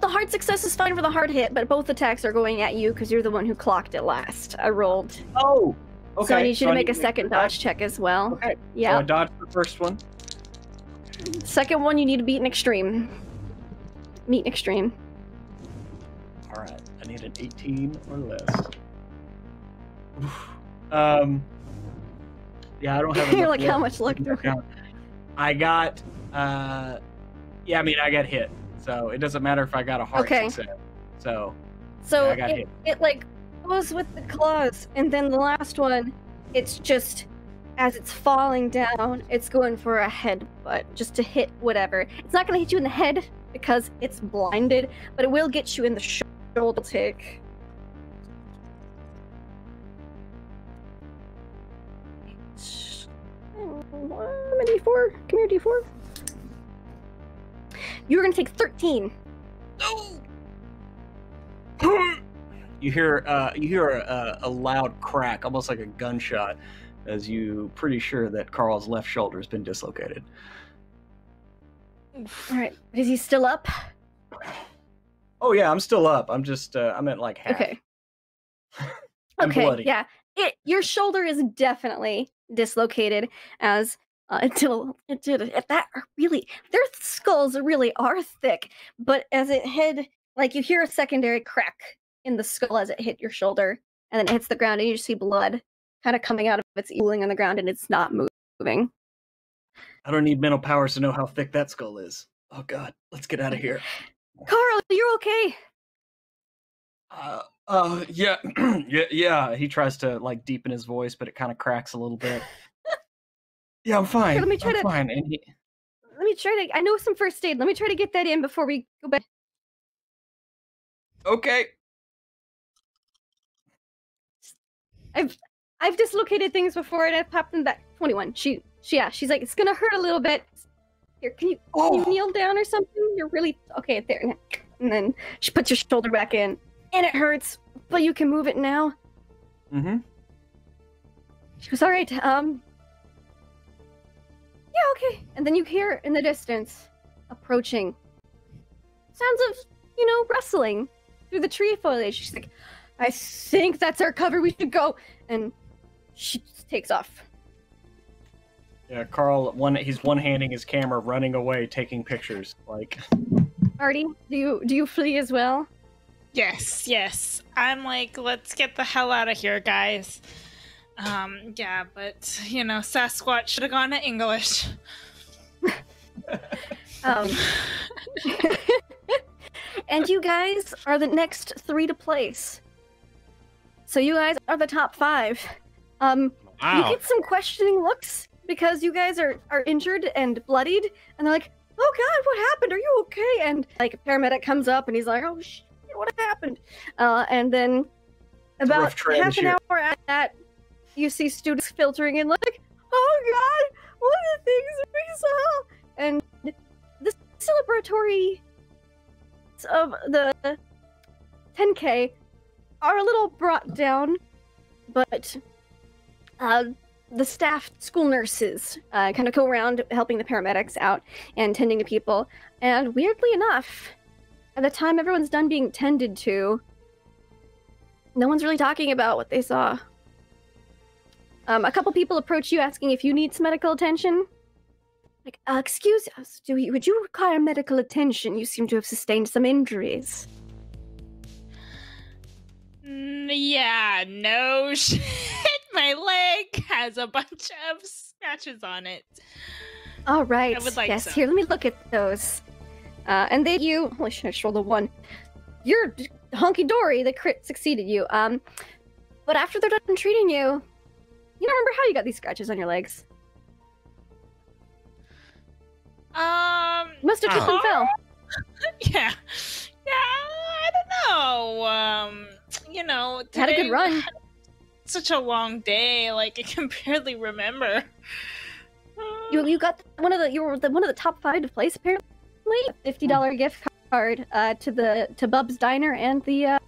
hard success is fine for the hard hit, but both attacks are going at you because you're the one who clocked it last. I rolled. Oh! Okay. So I need you to make a second dodge check as well. Okay. Yeah. So I dodged the first one. Second one, you need to beat an extreme. Meet an extreme. Alright, I need an 18 or less. Yeah, I don't have You're enough like, luck. how much luck do I have? I got, yeah, I mean, I got hit. So it doesn't matter if I got a hard success. So So I got hit. it like goes with the claws, and then the last one, it's just as it's falling down, it's going for a headbutt just to hit whatever. It's not gonna hit you in the head because it's blinded, but it will get you in the shoulder tick. D4? Come here, D4. You're gonna take 13. You hear a loud crack, almost like a gunshot, as you pretty sure that Carl's left shoulder has been dislocated. All right, is he still up? Oh yeah, I'm still up. I'm just I'm at like half. Okay. I'm Okay. bloody. Yeah. Your shoulder is definitely dislocated as that really their skulls really are thick, but as it hit, like you hear a secondary crack in the skull as it hit your shoulder, and then it hits the ground, and you just see blood kind of coming out of its pooling on the ground, and it's not moving. I don't need mental powers to know how thick that skull is. Oh god, let's get out of here. Carl, you're okay. Yeah, yeah. He tries to like deepen his voice, but it kind of cracks a little bit. Yeah, I'm fine. Here, let me try I'm to- fine. And he... Let me try to. I know some first aid. Let me try to get that in before we go back. Okay. I've dislocated things before, and I've popped them back. 21. She's like, it's gonna hurt a little bit. Here, can you kneel down or something? You're really okay there. And then she puts your shoulder back in, and it hurts, but you can move it now. Mm-hmm. She goes, all right. Yeah, okay. And then you hear in the distance, approaching, sounds of rustling through the tree foliage. She's like, I think that's our cover. We should go. And she just takes off. Yeah, Carl. He's one-handing his camera, running away, taking pictures. Like, Artie, do you flee as well? Yes. I'm like, let's get the hell out of here, guys. Yeah, but Sasquatch should have gone to English. And you guys are the next 3 to place. So you guys are the top 5. You Wow. get some questioning looks because you guys are injured and bloodied, and they're like, "Oh God, what happened? Are you okay?" And like a paramedic comes up and he's like, "Oh shit, what happened?" And then about rough trail half this an year. hour after that, you see students filtering in like, "Oh God, what are the things we saw?" And the celebratory of the 10K are a little brought down, but the staff, school nurses, kind of go around helping the paramedics out and tending to people. And weirdly enough, at the time everyone's done being tended to, no one's really talking about what they saw. A couple people approach you asking if you need some medical attention. Like, excuse us, would you require medical attention? You seem to have sustained some injuries. Yeah, no shit. My leg has a bunch of scratches on it. All right. I would like yes, some. here, let me look at those. And they, holy shit, I just rolled a 1. You're hunky-dory, the crit succeeded you. But after they're done treating you, you don't remember how you got these scratches on your legs. Must have tripped and fell. Yeah, I don't know. Had a good today run. was such a long day, like I can barely remember. You got you were one of the top 5 to place apparently. A $50 gift card to Bub's Diner and the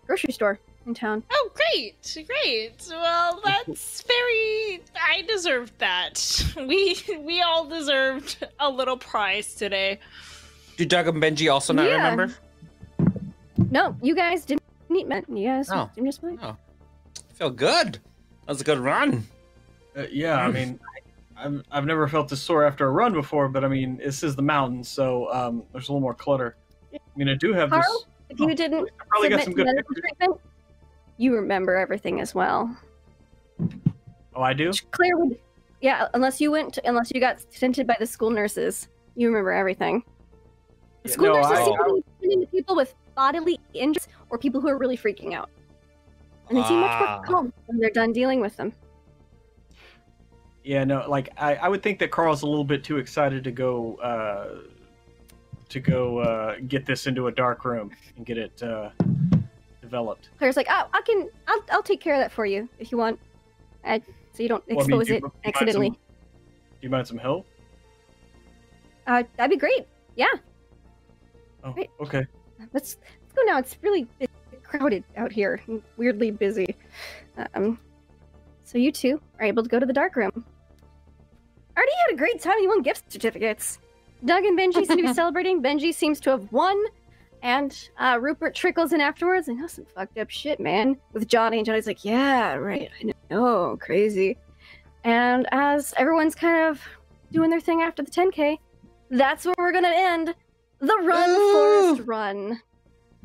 grocery store. in town. Oh, great, great. Well, that's very. I deserved that. We all deserved a little prize today. Do Doug and Benji also not remember? No, you guys didn't meet men. You guys didn't just meet. Oh, I feel good. That was a good run. Yeah, I mean, I've never felt this sore after a run before, but I mean, this is the mountains, so there's a little more clutter. I mean, I do have Carl, this. if you didn't probably got some submit good medical pictures. treatment, you remember everything as well. Oh, I do? Claire would, unless you got stinted by the school nurses, you remember everything. The school nurses seem to be sending to people with bodily injuries or people who are really freaking out. And they seem much more calm when they're done dealing with them. Yeah, no, like I would think that Carl's a little bit too excited to go get this into a dark room and get it developed. Claire's like, I'll take care of that for you if you want, so you don't expose it accidentally. Do you mind some help? That'd be great. Yeah. Oh, Great. okay. Let's go now. It's really crowded out here, and weirdly busy. So you two are able to go to the dark room. Already had a great time. You won gift certificates. Doug and Benji seem to be celebrating. Benji seems to have won, and Rupert trickles in afterwards. I know some fucked up shit, man. With Johnny, and Johnny's like, "Yeah, right. I know, crazy." And as everyone's kind of doing their thing after the 10K, that's where we're gonna end the Run Forest Run.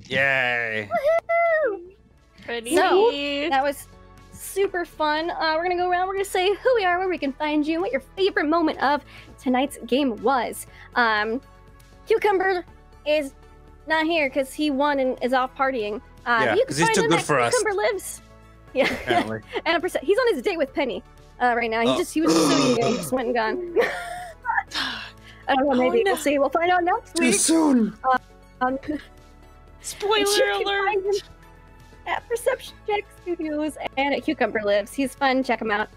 Yay! Woohoo! Pretty. So that was super fun. We're gonna go around. We're gonna say who we are, where we can find you, and what your favorite moment of tonight's game was. Cucumber is not here because he won and is off partying. Yeah, because he's too good for us. Cucumber lives. Yeah, Apparently. and he's on his date with Penny right now. He was just so eager. He just went and gone. I don't know. Maybe we'll see. We'll find out next week. Too soon. Spoiler alert. At Perception Check Studios and at Cucumber Lives. He's fun. Check him out.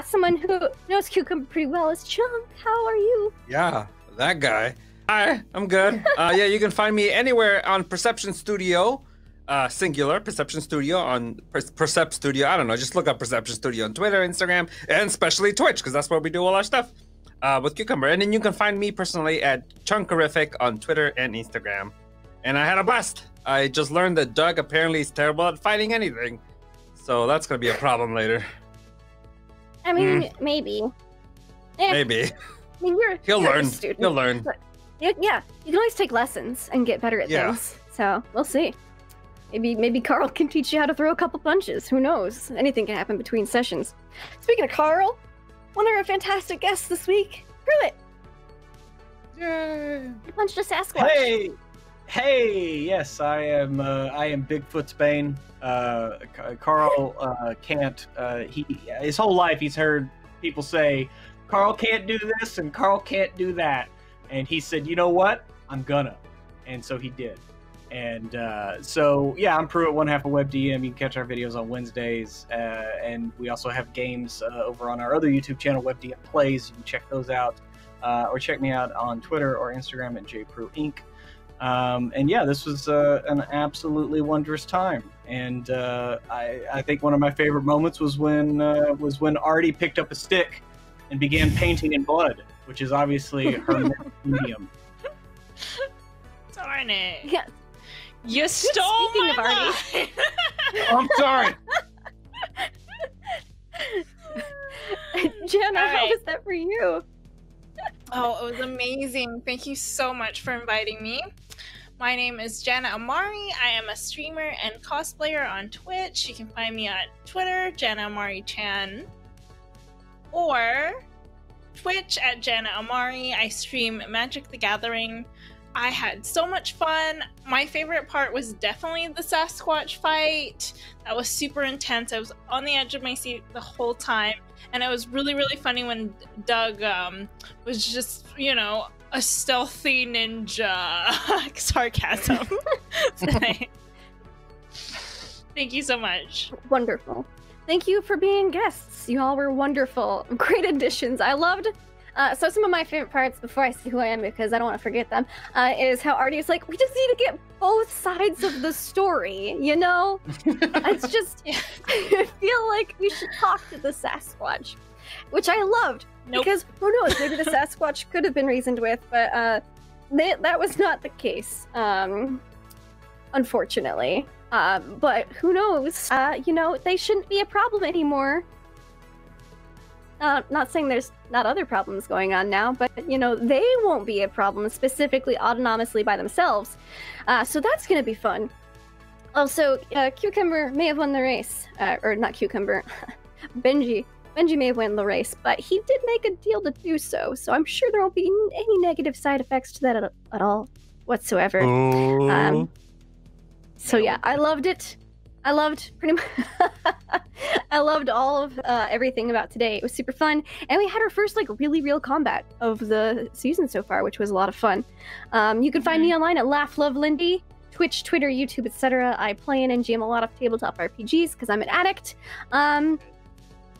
Someone who knows Cucumber pretty well is Chunk. How are you? Yeah, that guy. Hi, I'm good. Yeah, you can find me anywhere on Perception Studio, singular, Perception Studio on Percept Studio. I don't know, just look up Perception Studio on Twitter, Instagram, and especially Twitch, because that's where we do all our stuff with Cucumber. And then you can find me personally at Chunkerific on Twitter and Instagram. And I had a blast. I just learned that Doug apparently is terrible at fighting anything. So that's going to be a problem later. I mean, maybe. Maybe. I mean, He'll you're learn. a student. He'll learn. But, yeah, you can always take lessons and get better at things. So we'll see. Maybe Carl can teach you how to throw a couple punches. Who knows? Anything can happen between sessions. Speaking of Carl, one of our fantastic guests this week, Pruitt. Yay! He punched a Sasquatch. Hey, yes, I am Bigfoot's bane. Carl can't. His whole life he's heard people say, "Carl can't do this" and "Carl can't do that," and he said, "You know what? I'm gonna," and so he did. And so yeah, I'm Pruitt, one half of WebDM. You can catch our videos on Wednesdays, and we also have games over on our other YouTube channel, WebDM Plays. You can check those out, or check me out on Twitter or Instagram at jpruinc. And yeah, this was an absolutely wondrous time, and I think one of my favorite moments was when Artie picked up a stick and began painting in blood, which is obviously her medium. Darn it! Yeah. You stole Speaking of my Artie. line. I'm sorry. Jana, how Alright. was that for you? Oh, it was amazing. Thank you so much for inviting me. My name is Jana Amari. I am a streamer and cosplayer on Twitch. You can find me on Twitter, Jana Amari Chan, or Twitch at Jana Amari. I stream Magic the Gathering. I had so much fun. My favorite part was definitely the Sasquatch fight. That was super intense. I was on the edge of my seat the whole time. And it was really, really funny when Doug was just, a stealthy ninja. Sarcasm. Thank you so much. Wonderful. Thank you for being guests. You all were wonderful. Great additions. I loved So some of my favorite parts, before I say who I am, because I don't want to forget them, is how Artie is like, we just need to get both sides of the story, you know? It's just, I feel like we should talk to the Sasquatch, which I loved. Nope. Because, who knows, maybe the Sasquatch could have been reasoned with, but that was not the case, unfortunately. But who knows? You know, they shouldn't be a problem anymore. Not saying there's not other problems going on now, but, you know, they won't be a problem, specifically autonomously by themselves. So that's gonna be fun. Also, Cucumber may have won the race. Or not Cucumber, Benji. Benji may have won the race, but he did make a deal to do so, so I'm sure there won't be any negative side effects to that at all whatsoever. So yeah, I loved it. I loved pretty much I loved all of everything about today. It was super fun, and we had our first like really real combat of the season so far, which was a lot of fun. You can find me online at LaughLoveLindy, Twitch, Twitter, YouTube, etc. I play and GM a lot of tabletop RPGs because I'm an addict.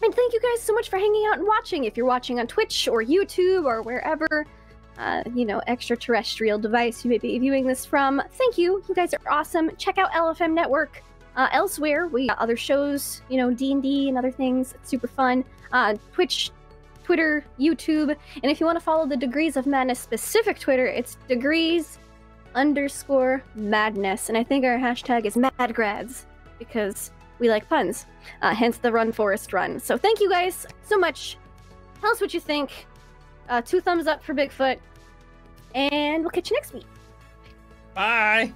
And thank you guys so much for hanging out and watching. If you're watching on Twitch or YouTube or wherever, you know, extraterrestrial device you may be viewing this from, thank you. You guys are awesome. Check out LFM Network. Elsewhere, we got other shows, you know, D&D and other things. It's super fun. Twitch, Twitter, YouTube. And if you want to follow the Degrees of Madness specific Twitter, it's degrees_madness. And I think our hashtag is madgrads because we like puns. Hence the Run Forest Run. So thank you guys so much. Tell us what you think. 2 thumbs up for Bigfoot. And we'll catch you next week. Bye.